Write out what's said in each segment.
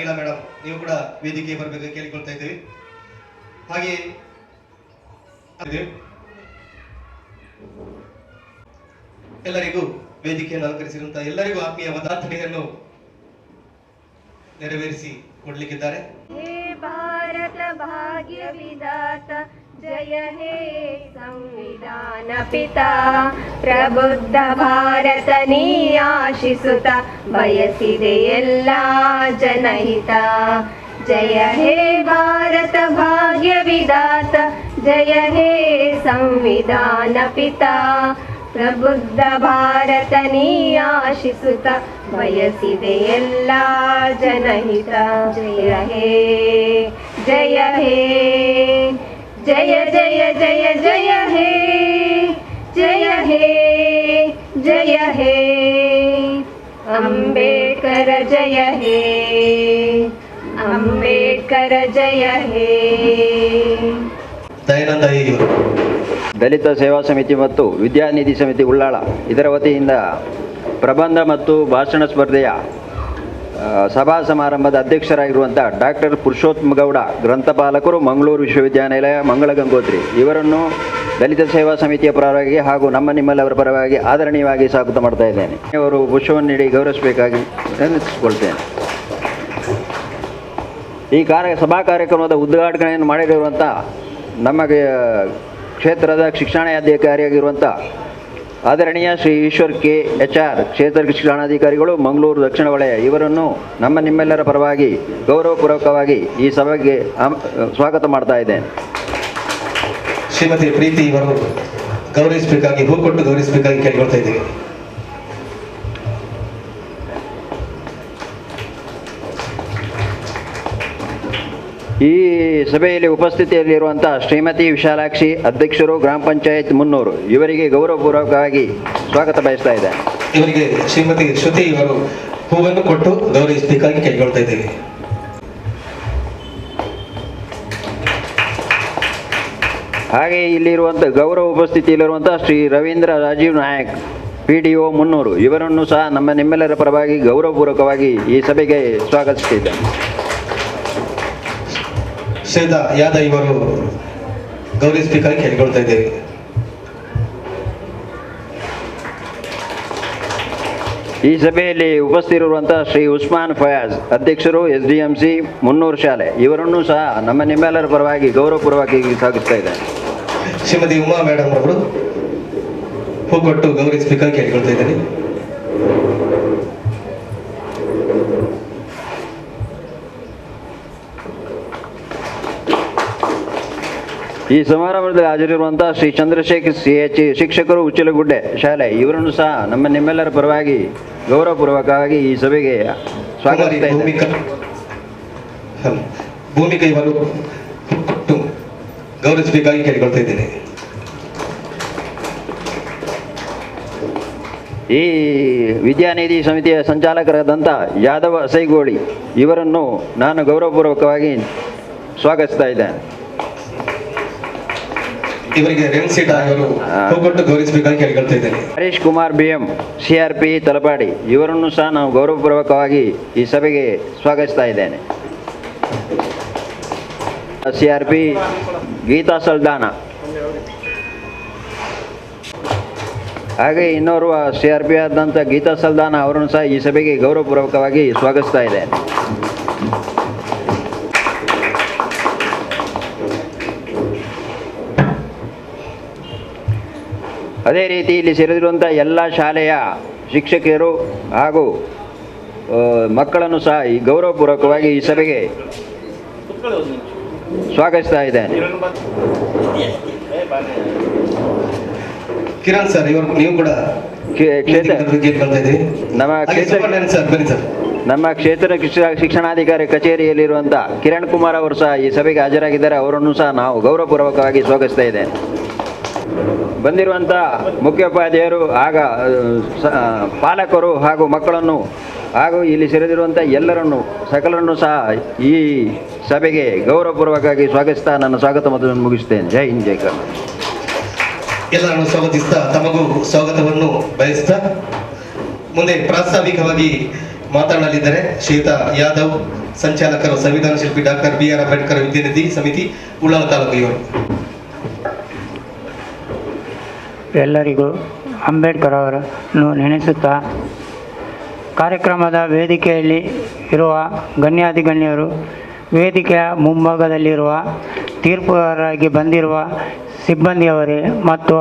Sharmila madam, ನೀವು ಕೂಡ ವೇದಿಕೆ ಬರಬೇಕು ಕೇಳಿಕೊಳ್ತಾ ಇದ್ದೀವಿ. ಹಾಗೆ ಎಲ್ಲರಿಗೂ ವೇದಿಕೆಯನ್ನು ಅಲಂಕರಿಸಿರುವಂತಹ ಎಲ್ಲರಿಗೂ ಆತ್ಮೀಯ ವದಾರ್ಥನೆಯನ್ನು ನೆರವೇರಿಸಿ ಕೊಡ್ಲಿಕ್ಕಿದ್ದಾರೆ. ಹೇ ಭಾರತ ಭಾಗ್ಯ ವಿಧಾತ, ಜಯ ಹೇ ಸಂವಿಧಾನ ಪಿತಾ, ಪ್ರಬುದ್ಧ ಭಾರತ ನೀ ಆಶಿಸುತ್ತ ಬಯಸಿದೆ ಎಲ್ಲ ಜನಹಿತ. ಜಯ ಹೇ ಭಾರತ ಭಾಗ್ಯ ವಿಧಾತ, ಜಯ ಹೇ ಸಂವಿಧಾನ ಪಿತಾ, ಪ್ರಬುದ್ಧ ಭಾರತ ನೀ ಆಶಿಸುತ್ತ ಬಯಸಿದೆ ಎಲ್ಲ ಜನಹಿತ. ಜಯ ಹೇ ಜಯ ಹೇ ಜಯ ಜಯ ಜಯ ಜಯ ಹೇ ಜಯ ಹೇ ಜಯ ಹೇ ಅಂಬೇಡ್ಕರ ಜಯ ಹೇ ಅಂಬೇಡ್ಕರ ಜಯ ಹೇ. ದಯಾನಂದ ಇವರು ದಲಿತ ಸೇವಾ ಸಮಿತಿ ಮತ್ತು ವಿದ್ಯಾನಿಧಿ ಸಮಿತಿ ಉಳ್ಳಾಳ ಇದರ ವತಿಯಿಂದ ಪ್ರಬಂಧ ಮತ್ತು ಭಾಷಣ ಸ್ಪರ್ಧೆಯ ಸಭಾ ಸಮಾರಂಭದ ಅಧ್ಯಕ್ಷರಾಗಿರುವಂಥ ಡಾಕ್ಟರ್ ಪುರುಷೋತ್ತಮ ಗೌಡ, ಗ್ರಂಥಪಾಲಕರು, ಮಂಗಳೂರು ವಿಶ್ವವಿದ್ಯಾನಿಲಯ, ಮಂಗಳ ಗಂಗೋತ್ರಿ ಇವರನ್ನು ದಲಿತ ಸೇವಾ ಸಮಿತಿಯ ಪರವಾಗಿ ಹಾಗೂ ನಿಮ್ಮೆಲ್ಲವರ ಪರವಾಗಿ ಆದರಣೀಯವಾಗಿ ಸ್ವಾಗತ ಮಾಡ್ತಾ ಇದ್ದೇನೆ. ಅವರು ಪುಷ್ಪವನ್ನು ನೀಡಿ ಗೌರವಿಸಬೇಕಾಗಿ ವಿನಂತಿಸಿಕೊಳ್ತೇನೆ. ಈ ಸಭಾ ಕಾರ್ಯಕ್ರಮದ ಉದ್ಘಾಟನೆಯನ್ನು ಮಾಡಿರುವಂಥ ನಮ್ಮ ಕ್ಷೇತ್ರದ ಶಿಕ್ಷಣಾಧಿಕಾರಿಯಾಗಿರುವಂಥ ಆದರಣೀಯ ಶ್ರೀ ಈಶ್ವರ್ KHR ಕ್ಷೇತ್ರ ಶಿಕ್ಷಣಾಧಿಕಾರಿಗಳು, ಮಂಗಳೂರು ದಕ್ಷಿಣ ವಲಯ ಇವರನ್ನು ನಿಮ್ಮೆಲ್ಲರ ಪರವಾಗಿ ಗೌರವಪೂರ್ವಕವಾಗಿ ಈ ಸಭೆಗೆ ಸ್ವಾಗತ ಮಾಡ್ತಾ ಇದ್ದೇನೆ. ಶ್ರೀಮತಿ ಪ್ರೀತಿ ಇವರು ಗೌರವಿಸಬೇಕಾಗಿ, ಹೂ ಕೊಟ್ಟು ಗೌರವಿಸಬೇಕಾಗಿ ಕೇಳಿಕೊಳ್ತಾ ಇದ್ದೀವಿ. ಈ ಸಭೆಯಲ್ಲಿ ಉಪಸ್ಥಿತಿಯಲ್ಲಿರುವಂಥ ಶ್ರೀಮತಿ ವಿಶಾಲಾಕ್ಷಿ, ಅಧ್ಯಕ್ಷರು, ಗ್ರಾಮ ಪಂಚಾಯತ್ ಮುನ್ನೂರು ಇವರಿಗೆ ಗೌರವಪೂರ್ವಕವಾಗಿ ಸ್ವಾಗತ ಬಯಸ್ತಾ ಇದ್ದೇನೆ. ಇವರಿಗೆ ಶ್ರೀಮತಿ ಶ್ರುತಿ ಇವರು ಹೂವನ್ನು ಕೊಟ್ಟು ಗೌರವಿಸಬೇಕಾಗಿ ಕೇಳಿಕೊಳ್ತಾ ಇದ್ದೀವಿ. ಹಾಗೆ ಇಲ್ಲಿರುವಂಥ ಗೌರವ ಉಪಸ್ಥಿತಿಯಲ್ಲಿರುವಂಥ ಶ್ರೀ ರವೀಂದ್ರ ರಾಜೀವ್ ನಾಯಕ್, PDO ಮುನ್ನೂರು ಇವರನ್ನು ಸಹ ನಿಮ್ಮೆಲ್ಲರ ಪರವಾಗಿ ಗೌರವಪೂರ್ವಕವಾಗಿ ಈ ಸಭೆಗೆ ಸ್ವಾಗತಿಸುತ್ತಿದ್ದೇನೆ. ಶ್ವೇತಾ ಯಾದವ್ ಇವರು ಗೌರವಿಸಬೇಕಾಗಿ ಕೇಳಿಕೊಳ್ತಾ ಇದ್ದೇವೆ. ಈ ಸಭೆಯಲ್ಲಿ ಉಪಸ್ಥಿತಿರುವಂಥ ಶ್ರೀ ಉಸ್ಮಾನ್ ಫಯಾಜ್, ಅಧ್ಯಕ್ಷರು, SDMC ಮುನ್ನೂರು ಶಾಲೆ ಇವರನ್ನು ಸಹ ನಿಮ್ಮೆಲ್ಲರ ಪರವಾಗಿ ಗೌರವಪೂರ್ವಕವಾಗಿ ಸ್ವಾಗತಿಸ್ತಾ ಇದ್ದೇನೆ. ಶ್ರೀಮತಿ ಉಮಾ ಮೇಡಮ್ ಅವರು ಹೂ ಕೊಟ್ಟು ಗೌರವಿಸಬೇಕಾಗಿ ಕೇಳಿಕೊಳ್ತಾ ಇದ್ದೇನೆ. ಈ ಸಮಾರಂಭದಲ್ಲಿ ಹಾಜರಿರುವಂಥ ಶ್ರೀ ಚಂದ್ರಶೇಖರ್ CH ಶಿಕ್ಷಕರು, ಉಚ್ಚಲಗುಡ್ಡೆ ಶಾಲೆ ಇವರನ್ನು ಸಹ ನಿಮ್ಮೆಲ್ಲರ ಪರವಾಗಿ ಗೌರವಪೂರ್ವಕವಾಗಿ ಈ ಸಭೆಗೆ ಸ್ವಾಗತಿಸ್ತಾ ಇದ್ದೇನೆ. ಭೂಮಿಕಾ ಇವರು ಗೌರವಿಸಬೇಕಾಗಿ ಕೇಳಿಕೊಳ್ತಾ ಇದ್ದೇನೆ. ಈ ವಿದ್ಯಾನಿಧಿ ಸಮಿತಿಯ ಸಂಚಾಲಕರಾದಂಥ ಯಾದವ ಸೈಗೋಳಿ ಇವರನ್ನು ನಾನು ಗೌರವಪೂರ್ವಕವಾಗಿ ಸ್ವಾಗತಿಸ್ತಾ ಇದ್ದೇನೆ. ಇವರಿಗೆ ರೆನ್ಸಿಟಾ ಇವರು ಹೋಗೊಟ್ಟು ಗೌರವಿಸಬೇಕಾಗಿ ಕೇಳಿಕೊಳ್ತಾ ಇದ್ದೇನೆ. ಹರೀಶ್ ಕುಮಾರ್ BM CRP ತಲಪಾಡಿ ಇವರನ್ನು ಸಹ ನಾವು ಗೌರವಪೂರ್ವಕವಾಗಿ ಈ ಸಭೆಗೆ ಸ್ವಾಗತಿಸ್ತಾ ಇದ್ದೇನೆ. CRP ಗೀತಾ ಸಲ್ದಾನ, ಹಾಗೆ ಇನ್ನೋರ್ವ CRP ಆದಂಥ ಗೀತಾ ಸಲ್ದಾನ ಅವರನ್ನು ಸಹ ಈ ಸಭೆಗೆ ಗೌರವಪೂರ್ವಕವಾಗಿ ಸ್ವಾಗತಿಸ್ತಾ ಇದ್ದೇನೆ. ಅದೇ ರೀತಿ ಇಲ್ಲಿ ಸೇರಿರುವಂಥ ಎಲ್ಲ ಶಾಲೆಯ ಶಿಕ್ಷಕಿಯರು ಹಾಗೂ ಮಕ್ಕಳನ್ನು ಸಹ ಈ ಗೌರವಪೂರ್ವಕವಾಗಿ ಈ ಸಭೆಗೆ ಸ್ವಾಗತಿಸ್ತಾ ಇದ್ದೇನೆ. ಕಿರಣ್ ಸರ್ ಇವರು ನೀವು ಕೂಡ ನಮ್ಮ ಕ್ಷೇತ್ರ ಶಿಕ್ಷಣಾಧಿಕಾರಿ ಕಚೇರಿಯಲ್ಲಿರುವಂಥ ಕಿರಣ್ ಕುಮಾರ್ ಅವರು ಸಹ ಈ ಸಭೆಗೆ ಹಾಜರಾಗಿದ್ದಾರೆ. ಅವರನ್ನು ಸಹ ನಾವು ಗೌರವಪೂರ್ವಕವಾಗಿ ಸ್ವಾಗತಿಸ್ತಾ ಇದ್ದೇನೆ. ಬಂದಿರುವಂಥ ಮುಖ್ಯೋಪಾಧ್ಯಾಯರು ಆಗ ಪಾಲಕರು ಹಾಗೂ ಮಕ್ಕಳನ್ನು ಹಾಗೂ ಇಲ್ಲಿ ಸೇರಿದಿರುವಂಥ ಎಲ್ಲರನ್ನು ಸಕಲರನ್ನು ಸಹ ಈ ಸಭೆಗೆ ಗೌರವಪೂರ್ವಕವಾಗಿ ಸ್ವಾಗತಿಸ್ತಾ ನನ್ನ ಸ್ವಾಗತ ಮತ್ತು ಮುಗಿಸ್ತೇನೆ. ಜೈ ಹಿಂದ್, ಜೈ ಕರ್ನಾಟಕ. ಎಲ್ಲರನ್ನು ಸ್ವಾಗತಿಸ್ತಾ ತಮಗೂ ಸ್ವಾಗತವನ್ನು ಬಯಸ್ತಾ ಮುಂದೆ ಪ್ರಾಸ್ತಾವಿಕವಾಗಿ ಮಾತನಾಡಲಿದ್ದಾರೆ ಶ್ವೇತಾ ಯಾದವ್ ಸಂಚಾಲಕರು ಸಂವಿಧಾನ ಶಿಲ್ಪಿ ಡಾಕ್ಟರ್ BR ಅಂಬೇಡ್ಕರ್ ವಿದ್ಯಾನಿಧಿ ಸಮಿತಿ ಉಳ್ಳಾಲ ತಾಲೂಕು ಇವರು. ಎಲ್ಲರಿಗೂ ಅಂಬೇಡ್ಕರ್ ಅವರನ್ನು ನೆನೆಸುತ್ತಾ ಕಾರ್ಯಕ್ರಮದ ವೇದಿಕೆಯಲ್ಲಿ ಇರುವ ಗಣ್ಯಾಧಿಗಣ್ಯರು, ವೇದಿಕೆಯ ಮುಂಭಾಗದಲ್ಲಿರುವ ತೀರ್ಪುಗಾರರಾಗಿ ಬಂದಿರುವ ಸಿಬ್ಬಂದಿಯವರೇ ಮತ್ತು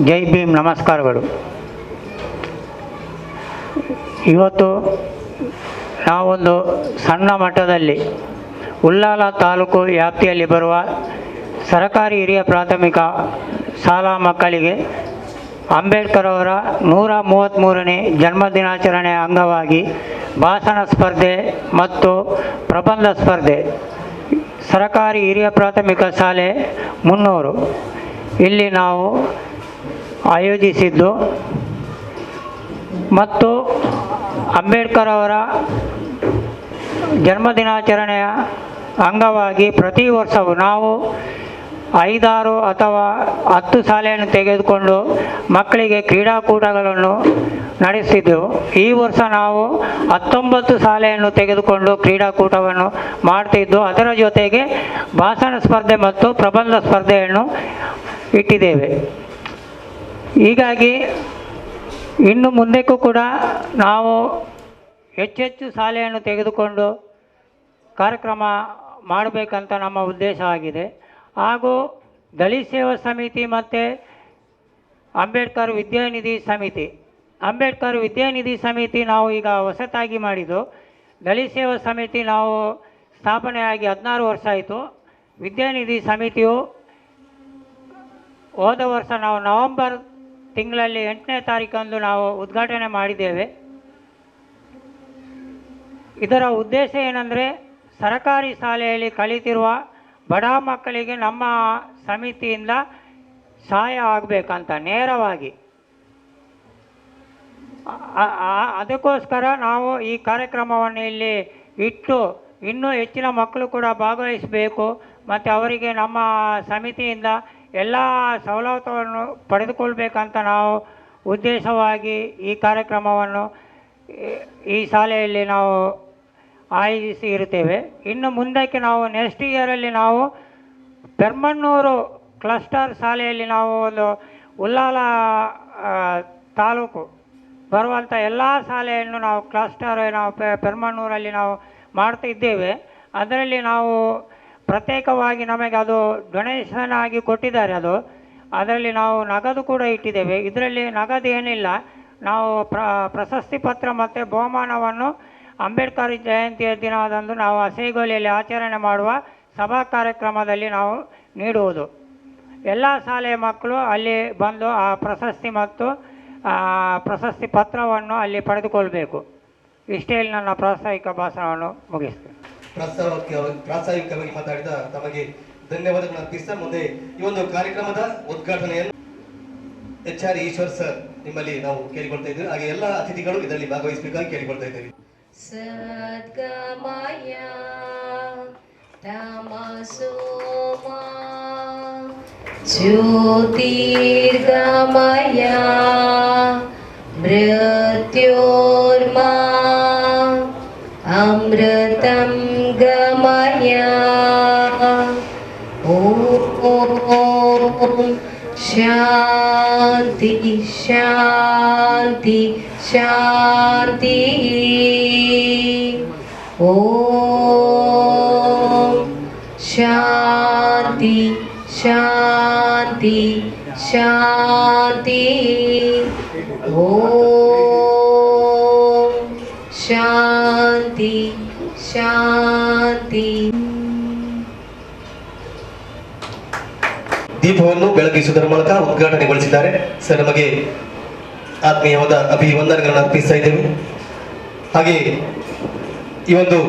ಜೈ ಭೀಮ್, ನಮಸ್ಕಾರಗಳು. ಇವತ್ತು ನಾವೊಂದು ಸಣ್ಣ ಮಟ್ಟದಲ್ಲಿ ಉಳ್ಳಾಲ ತಾಲೂಕು ವ್ಯಾಪ್ತಿಯಲ್ಲಿ ಬರುವ ಸರಕಾರಿ ಹಿರಿಯ ಪ್ರಾಥಮಿಕ ಶಾಲಾ ಮಕ್ಕಳಿಗೆ ಅಂಬೇಡ್ಕರ್ ಅವರ 133ನೇ ಜನ್ಮದಿನಾಚರಣೆಯ ಅಂಗವಾಗಿ ಭಾಷಣ ಸ್ಪರ್ಧೆ ಮತ್ತು ಪ್ರಬಂಧ ಸ್ಪರ್ಧೆ ಸರಕಾರಿ ಹಿರಿಯ ಪ್ರಾಥಮಿಕ ಶಾಲೆ ಮುನ್ನೂರು ಇಲ್ಲಿ ನಾವು ಆಯೋಜಿಸಿದ್ದು ಮತ್ತು ಅಂಬೇಡ್ಕರ್ ಅವರ ಜನ್ಮದಿನಾಚರಣೆಯ ಅಂಗವಾಗಿ ಪ್ರತಿ ವರ್ಷವೂ ನಾವು 5-6 ಅಥವಾ 10 ಶಾಲೆಯನ್ನು ತೆಗೆದುಕೊಂಡು ಮಕ್ಕಳಿಗೆ ಕ್ರೀಡಾಕೂಟಗಳನ್ನು ನಡೆಸಿದ್ದೆವು. ಈ ವರ್ಷ ನಾವು 19 ಶಾಲೆಯನ್ನು ತೆಗೆದುಕೊಂಡು ಕ್ರೀಡಾಕೂಟವನ್ನು ಮಾಡ್ತಿದ್ದು, ಅದರ ಜೊತೆಗೆ ಭಾಷಣ ಸ್ಪರ್ಧೆ ಮತ್ತು ಪ್ರಬಂಧ ಸ್ಪರ್ಧೆಯನ್ನು ಇಟ್ಟಿದ್ದೇವೆ. ಹೀಗಾಗಿ ಇನ್ನು ಮುಂದಕ್ಕೂ ಕೂಡ ನಾವು ಹೆಚ್ಚೆಚ್ಚು ಶಾಲೆಯನ್ನು ತೆಗೆದುಕೊಂಡು ಕಾರ್ಯಕ್ರಮ ಮಾಡಬೇಕಂತ ನಮ್ಮ ಉದ್ದೇಶ ಆಗಿದೆ. ಹಾಗೂ ದಲಿತ ಸೇವಾ ಸಮಿತಿ ಮತ್ತು ಅಂಬೇಡ್ಕರ್ ವಿದ್ಯಾನಿಧಿ ಸಮಿತಿ ನಾವು ಈಗ ಹೊಸತಾಗಿ ಮಾಡಿದ್ದು. ದಲಿತ ಸೇವಾ ಸಮಿತಿ ನಾವು ಸ್ಥಾಪನೆಯಾಗಿ 16 ವರ್ಷ ಆಯಿತು. ವಿದ್ಯಾನಿಧಿ ಸಮಿತಿಯು ಹೋದ ವರ್ಷ ನಾವು ನವೆಂಬರ್ ತಿಂಗಳಲ್ಲಿ 8ನೇ ತಾರೀಕಂದು ನಾವು ಉದ್ಘಾಟನೆ ಮಾಡಿದ್ದೇವೆ. ಇದರ ಉದ್ದೇಶ ಏನಂದರೆ, ಸರಕಾರಿ ಶಾಲೆಯಲ್ಲಿ ಕಲಿತಿರುವ ಬಡ ಮಕ್ಕಳಿಗೆ ನಮ್ಮ ಸಮಿತಿಯಿಂದ ಸಹಾಯ ಆಗಬೇಕಂತ ನೇರವಾಗಿ. ಅದಕ್ಕೋಸ್ಕರ ನಾವು ಈ ಕಾರ್ಯಕ್ರಮವನ್ನು ಇಲ್ಲಿ ಇಟ್ಟು ಇನ್ನೂ ಹೆಚ್ಚಿನ ಮಕ್ಕಳು ಕೂಡ ಭಾಗವಹಿಸಬೇಕು ಮತ್ತು ಅವರಿಗೆ ನಮ್ಮ ಸಮಿತಿಯಿಂದ ಎಲ್ಲ ಸವಲತ್ತುಗಳನ್ನು ಪಡೆದುಕೊಳ್ಬೇಕಂತ ನಾವು ಉದ್ದೇಶವಾಗಿ ಈ ಕಾರ್ಯಕ್ರಮವನ್ನು ಈ ಶಾಲೆಯಲ್ಲಿ ನಾವು ಆಯೋಜಿಸಿ ಇರುತ್ತೇವೆ. ಇನ್ನು ಮುಂದಕ್ಕೆ ನಾವು ನೆಕ್ಸ್ಟ್ ಇಯರಲ್ಲಿ ನಾವು ಪೆರ್ಮಣ್ಣೂರು ಕ್ಲಸ್ಟರ್ ಶಾಲೆಯಲ್ಲಿ ನಾವು ಒಂದು ಉಳ್ಳಾಲ ತಾಲೂಕು ಬರುವಂಥ ಎಲ್ಲ ಶಾಲೆಯನ್ನು ನಾವು ಕ್ಲಸ್ಟರ್ ನಾವು ಪೆರ್ಮಣ್ಣೂರಲ್ಲಿ ನಾವು ಮಾಡ್ತಿದ್ದೇವೆ. ಅದರಲ್ಲಿ ನಾವು ಪ್ರತ್ಯೇಕವಾಗಿ ನಮಗೆ ಅದು ಡೊನೇಷನ್ ಆಗಿ ಕೊಟ್ಟಿದ್ದಾರೆ. ಅದರಲ್ಲಿ ನಾವು ನಗದು ಕೂಡ ಇಟ್ಟಿದ್ದೇವೆ. ಇದರಲ್ಲಿ ನಗದು ಏನಿಲ್ಲ, ನಾವು ಪ್ರಶಸ್ತಿ ಪತ್ರ ಮತ್ತು ಬಹುಮಾನವನ್ನು ಅಂಬೇಡ್ಕರ್ ಜಯಂತಿಯ ದಿನದಂದು ನಾವು ಹಸೇಗೋಲಿಯಲ್ಲಿ ಆಚರಣೆ ಮಾಡುವ ಸಭಾ ಕಾರ್ಯಕ್ರಮದಲ್ಲಿ ನಾವು ನೀಡುವುದು. ಎಲ್ಲ ಶಾಲೆಯ ಮಕ್ಕಳು ಅಲ್ಲಿ ಬಂದು ಆ ಪ್ರಶಸ್ತಿ ಮತ್ತು ಪ್ರಶಸ್ತಿ ಪತ್ರವನ್ನು ಅಲ್ಲಿ ಪಡೆದುಕೊಳ್ಬೇಕು. ಇಷ್ಟೇ ನನ್ನ ಪ್ರಾಸ್ತಾವಿಕ ಭಾಷಣವನ್ನು ಮುಗಿಸ್ತೇನೆ. ಪ್ರಾಸ್ತಾವಿಕವಾಗಿ ಮಾತಾಡಿದ ತಮಗೆ ಧನ್ಯವಾದಗಳನ್ನು ಅರ್ಪಿಸ್ತಾ ಮುಂದೆ ಈ ಒಂದು ಕಾರ್ಯಕ್ರಮದ ಉದ್ಘಾಟನೆಯನ್ನು HR ಈಶ್ವರ್ ಸರ್ ನಿಮ್ಮಲ್ಲಿ ನಾವು ಕೇಳಿಕೊಳ್ತಾ ಇದ್ದೇವೆ. ಹಾಗೆ ಎಲ್ಲ ಅತಿಥಿಗಳು ಇದರಲ್ಲಿ ಭಾಗವಹಿಸಬೇಕಾಗಿ ಕೇಳಿಕೊಳ್ತಾ ಇದ್ದೇವೆ. ಸದ್ಗಮಯ ತಮಸೋ ಮಾ ಜ್ಯೋತಿರ್ಗಮಯ ಮೃತ್ಯೋರ್ಮಾ ಅಮೃತಂ ಗಮಯ. ಓಂ ಶಾಂತಿ ಶಾಂತಿ ಶಾಂತಿ. ಓಂ ಶಾಂತಿ ಶಾಂತಿ ಶಾಂತಿ. ಓಂ ಶಾಂತಿ ಶಾಂತಿ. ದೀಪವನ್ನು ಬೆಳಗಿಸುವುದರ ಮೂಲಕ ಉದ್ಘಾಟನೆಗೊಳಿಸಿದ್ದಾರೆ ಸರ್. ನಮಗೆ ಆತ್ಮೀಯವಾದ ಅಭಿವಂದನೆಗಳನ್ನು ಅರ್ಪಿಸ್ತಾ ಇದ್ದೇವೆ. ಹಾಗೆ ಈ ಒಂದು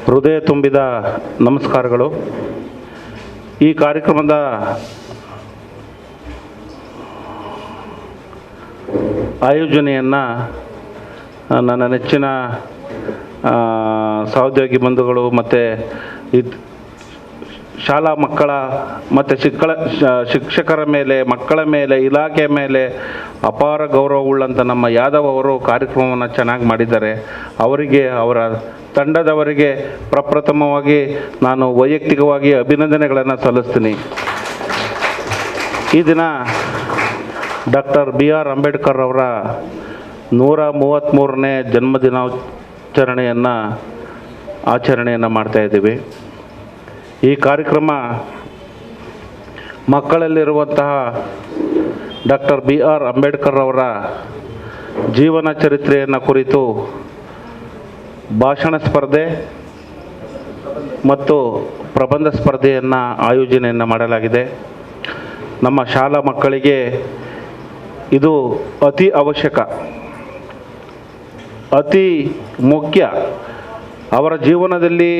ಹೃದಯ ತುಂಬಿದ ನಮಸ್ಕಾರಗಳು. ಈ ಕಾರ್ಯಕ್ರಮದ ಆಯೋಜನೆಯನ್ನು ನನ್ನ ನೆಚ್ಚಿನ ಸಹೋದ್ಯೋಗಿ ಬಂಧುಗಳು ಮತ್ತು ಶಾಲಾ ಮಕ್ಕಳ ಮತ್ತು ಶಿಕ್ಷಕರ ಮೇಲೆ, ಮಕ್ಕಳ ಮೇಲೆ, ಇಲಾಖೆ ಮೇಲೆ ಅಪಾರ ಗೌರವವುಳ್ಳಂಥ ನಮ್ಮ ಯಾದವ್ ಅವರು ಕಾರ್ಯಕ್ರಮವನ್ನು ಚೆನ್ನಾಗಿ ಮಾಡಿದ್ದಾರೆ. ಅವರಿಗೆ, ಅವರ ತಂಡದವರಿಗೆ ಪ್ರಪ್ರಥಮವಾಗಿ ನಾನು ವೈಯಕ್ತಿಕವಾಗಿ ಅಭಿನಂದನೆಗಳನ್ನು ಸಲ್ಲಿಸ್ತೀನಿ. ಈ ದಿನ ಡಾಕ್ಟರ್ BR ಅಂಬೇಡ್ಕರ್ ಅವರ 133ನೇ ಆಚರಣೆಯನ್ನು ಮಾಡ್ತಾಯಿದ್ದೀವಿ. ಈ ಕಾರ್ಯಕ್ರಮ ಮಕ್ಕಳಲ್ಲಿರುವಂತಹ ಡಾಕ್ಟರ್ BR ಅಂಬೇಡ್ಕರ್ ಅವರ ಜೀವನ ಚರಿತ್ರೆಯನ್ನು ಕುರಿತು ಭಾಷಣ ಸ್ಪರ್ಧೆ ಮತ್ತು ಪ್ರಬಂಧ ಸ್ಪರ್ಧೆಯನ್ನು ಆಯೋಜನೆಯನ್ನು ಮಾಡಲಾಗಿದೆ. ನಮ್ಮ ಶಾಲಾ ಮಕ್ಕಳಿಗೆ ಇದು ಅತಿ ಅವಶ್ಯಕ, ಅತಿ ಮುಖ್ಯ, ಅವರ ಜೀವನದಲ್ಲಿ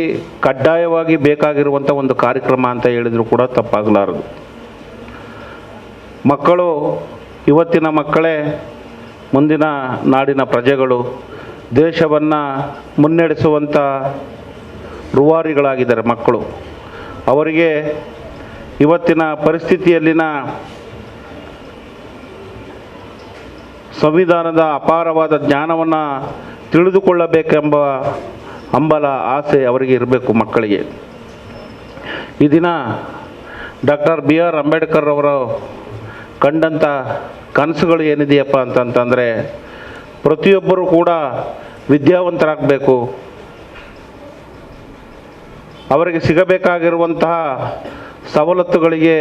ಕಡ್ಡಾಯವಾಗಿ ಬೇಕಾಗಿರುವಂಥ ಒಂದು ಕಾರ್ಯಕ್ರಮ ಅಂತ ಹೇಳಿದರೂ ಕೂಡ ತಪ್ಪಾಗಲಾರದು. ಮಕ್ಕಳು, ಇವತ್ತಿನ ಮಕ್ಕಳೇ ಮುಂದಿನ ನಾಡಿನ ಪ್ರಜೆಗಳು, ದೇಶವನ್ನು ಮುನ್ನಡೆಸುವಂಥ ರೂವಾರಿಗಳಾಗಿದ್ದಾರೆ ಮಕ್ಕಳು. ಅವರಿಗೆ ಇವತ್ತಿನ ಪರಿಸ್ಥಿತಿಯಲ್ಲಿನ ಸಂವಿಧಾನದ ಅಪಾರವಾದ ಜ್ಞಾನವನ್ನು ತಿಳಿದುಕೊಳ್ಳಬೇಕೆಂಬ ಹಂಬಲ, ಆಸೆ ಅವರಿಗೆ ಇರಬೇಕು ಮಕ್ಕಳಿಗೆ. ಈ ದಿನ ಡಾಕ್ಟರ್ BR ಅಂಬೇಡ್ಕರ್ ಅವರು ಕಂಡಂಥ ಕನಸುಗಳು ಏನಿದೆಯಪ್ಪ ಅಂತಂತಂದರೆ, ಪ್ರತಿಯೊಬ್ಬರೂ ಕೂಡ ವಿದ್ಯಾವಂತರಾಗಬೇಕು, ಅವರಿಗೆ ಸಿಗಬೇಕಾಗಿರುವಂತಹ ಸವಲತ್ತುಗಳಿಗೆ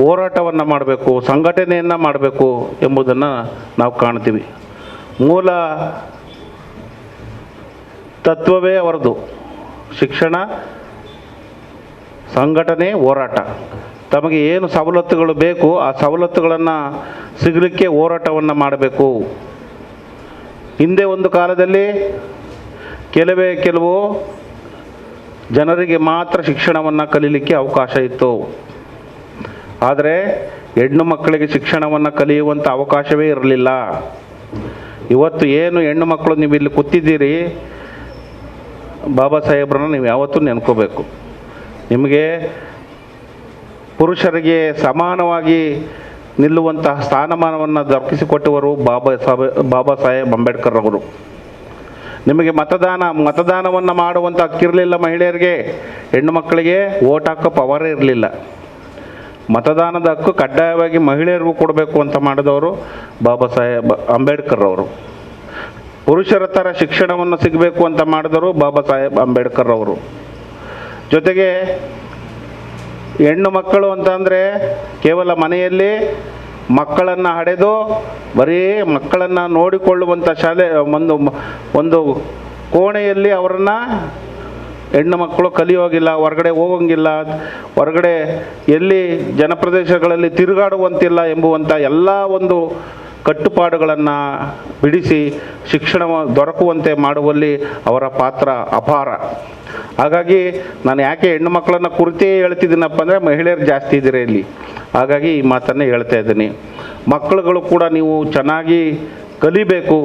ಹೋರಾಟವನ್ನು ಮಾಡಬೇಕು, ಸಂಘಟನೆಯನ್ನು ಮಾಡಬೇಕು ಎಂಬುದನ್ನು ನಾವು ಕಾಣ್ತೀವಿ. ಮೂಲ ತತ್ವವೇ ಅವರದು ಶಿಕ್ಷಣ, ಸಂಘಟನೆ, ಹೋರಾಟ. ತಮಗೆ ಏನು ಸವಲತ್ತುಗಳು ಬೇಕು ಆ ಸವಲತ್ತುಗಳನ್ನು ಸಿಗಲಿಕ್ಕೆ ಹೋರಾಟವನ್ನು ಮಾಡಬೇಕು. ಹಿಂದೆ ಒಂದು ಕಾಲದಲ್ಲಿ ಕೆಲವು ಜನರಿಗೆ ಮಾತ್ರ ಶಿಕ್ಷಣವನ್ನು ಕಲೀಲಿಕ್ಕೆ ಅವಕಾಶ ಇತ್ತು. ಆದರೆ ಹೆಣ್ಣು ಮಕ್ಕಳಿಗೆ ಶಿಕ್ಷಣವನ್ನು ಕಲಿಯುವಂಥ ಅವಕಾಶವೇ ಇರಲಿಲ್ಲ. ಇವತ್ತು ಏನು ಹೆಣ್ಣು ಮಕ್ಕಳು ನೀವು ಇಲ್ಲಿ ಕೂತಿದ್ದೀರಿ, ಬಾಬಾ ಸಾಹೇಬ್ರನ್ನ ನೀವು ಯಾವತ್ತೂ ನೆನ್ಕೋಬೇಕು. ನಿಮಗೆ ಪುರುಷರಿಗೆ ಸಮಾನವಾಗಿ ನಿಲ್ಲುವಂತಹ ಸ್ಥಾನಮಾನವನ್ನು ದೊರಕಿಸಿಕೊಟ್ಟವರು ಬಾಬಾ ಸಾಹೇಬ್ ಅಂಬೇಡ್ಕರ್ ಅವರು. ನಿಮಗೆ ಮತದಾನವನ್ನು ಮಾಡುವಂಥ ಹಕ್ಕಿರಲಿಲ್ಲ ಮಹಿಳೆಯರಿಗೆ, ಹೆಣ್ಣು ಮಕ್ಕಳಿಗೆ ವೋಟ್ ಹಾಕೋ ಪವರೇ ಇರಲಿಲ್ಲ. ಮತದಾನದ ಹಕ್ಕು ಕಡ್ಡಾಯವಾಗಿ ಮಹಿಳೆಯರಿಗೂ ಕೊಡಬೇಕು ಅಂತ ಮಾಡಿದವರು ಬಾಬಾ ಸಾಹೇಬ್ ಅಂಬೇಡ್ಕರ್ ಅವರು. ಪುರುಷರ ಥರ ಶಿಕ್ಷಣವನ್ನು ಸಿಗಬೇಕು ಅಂತ ಮಾಡಿದವರು ಬಾಬಾ ಸಾಹೇಬ್ ಅಂಬೇಡ್ಕರ್ ಅವರು. ಜೊತೆಗೆ ಹೆಣ್ಣು ಮಕ್ಕಳು ಅಂತಂದರೆ ಕೇವಲ ಮನೆಯಲ್ಲಿ ಮಕ್ಕಳನ್ನು ಹಡೆದು ಬರೀ ಮಕ್ಕಳನ್ನು ನೋಡಿಕೊಳ್ಳುವಂಥ ಶಾಲೆ, ಒಂದು ಕೋಣೆಯಲ್ಲಿ ಅವರನ್ನು ಹೆಣ್ಣು ಮಕ್ಕಳು ಕಲಿಯೋಗಿಲ್ಲ, ಹೊರಗಡೆ ಹೋಗೋಂಗಿಲ್ಲ, ಹೊರಗಡೆ ಎಲ್ಲಿ ಜನಪ್ರದೇಶಗಳಲ್ಲಿ ತಿರುಗಾಡುವಂತಿಲ್ಲ ಎಂಬುವಂಥ ಎಲ್ಲ ಒಂದು ಕಟ್ಟುಪಾಡುಗಳನ್ನು ಬಿಡಿಸಿ ಶಿಕ್ಷಣ ದೊರಕುವಂತೆ ಮಾಡುವಲ್ಲಿ ಅವರ ಪಾತ್ರ ಅಪಾರ. ಹಾಗಾಗಿ ನಾನು ಯಾಕೆ ಹೆಣ್ಣು ಮಕ್ಕಳನ್ನು ಕುರಿತೇ ಹೇಳ್ತಿದ್ದೀನಪ್ಪ ಅಂದರೆ, ಮಹಿಳೆಯರು ಜಾಸ್ತಿ ಇದ್ದೀರ ಇಲ್ಲಿ, ಹಾಗಾಗಿ ಈ ಮಾತನ್ನು ಹೇಳ್ತಾ ಇದ್ದೀನಿ. ಮಕ್ಕಳುಗಳು ಕೂಡ ನೀವು ಚೆನ್ನಾಗಿ ಕಲಿಬೇಕು,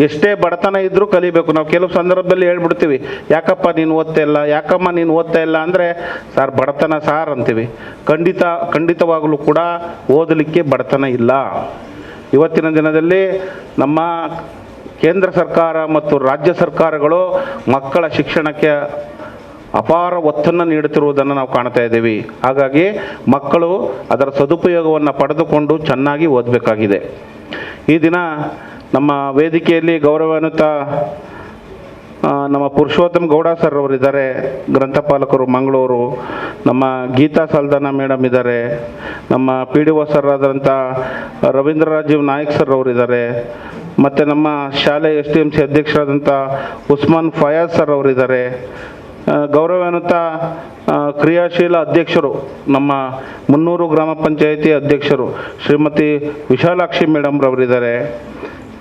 ಎಷ್ಟೇ ಬಡತನ ಇದ್ದರೂ ಕಲಿಬೇಕು. ನಾವು ಕೆಲವು ಸಂದರ್ಭದಲ್ಲಿ ಹೇಳ್ಬಿಡ್ತೀವಿ, ಯಾಕಪ್ಪ ನೀನು ಓದ್ತಾ ಇಲ್ಲ, ಯಾಕಮ್ಮ ನೀನು ಓದ್ತಾ ಇಲ್ಲ ಅಂದರೆ, ಸಾರ್ ಬಡತನ ಸಾರ್ ಅಂತೀವಿ. ಖಂಡಿತವಾಗಲೂ ಕೂಡ ಓದಲಿಕ್ಕೆ ಬಡತನ ಇಲ್ಲ. ಇವತ್ತಿನ ದಿನದಲ್ಲಿ ನಮ್ಮ ಕೇಂದ್ರ ಸರ್ಕಾರ ಮತ್ತು ರಾಜ್ಯ ಸರ್ಕಾರಗಳು ಮಕ್ಕಳ ಶಿಕ್ಷಣಕ್ಕೆ ಅಪಾರ ಒತ್ತನ್ನು ನೀಡುತ್ತಿರುವುದನ್ನು ನಾವು ಕಾಣ್ತಾ ಇದ್ದೀವಿ. ಹಾಗಾಗಿ ಮಕ್ಕಳು ಅದರ ಸದುಪಯೋಗವನ್ನು ಪಡೆದುಕೊಂಡು ಚೆನ್ನಾಗಿ ಓದಬೇಕಾಗಿದೆ. ಈ ದಿನ ನಮ್ಮ ವೇದಿಕೆಯಲ್ಲಿ ಗೌರವಾನ್ವಿತ ನಮ್ಮ ಪುರುಷೋತ್ತಮ್ ಗೌಡ ಸರ್ ಅವರಿದ್ದಾರೆ, ಗ್ರಂಥಪಾಲಕರು ಮಂಗಳೂರು. ನಮ್ಮ ಗೀತಾ ಸಲ್ದಾನ ಮೇಡಮ್ ಇದ್ದಾರೆ, ನಮ್ಮ PDO ಸರ್ ಆದಂಥ ರವೀಂದ್ರ ರಾಜೀವ್ ನಾಯಕ್ ಸರ್ ಅವರಿದ್ದಾರೆ, ಮತ್ತು ನಮ್ಮ ಶಾಲೆ STMC ಅಧ್ಯಕ್ಷರಾದಂಥ ಉಸ್ಮಾನ್ ಫಯಾಜ್ ಸರ್ ಅವರಿದ್ದಾರೆ. ಗೌರವಾನ್ವಿತ ಕ್ರಿಯಾಶೀಲ ಅಧ್ಯಕ್ಷರು, ನಮ್ಮ 300 ಗ್ರಾಮ ಪಂಚಾಯಿತಿ ಅಧ್ಯಕ್ಷರು ಶ್ರೀಮತಿ ವಿಶಾಲಾಕ್ಷಿ ಮೇಡಮ್ ರವರಿದ್ದಾರೆ.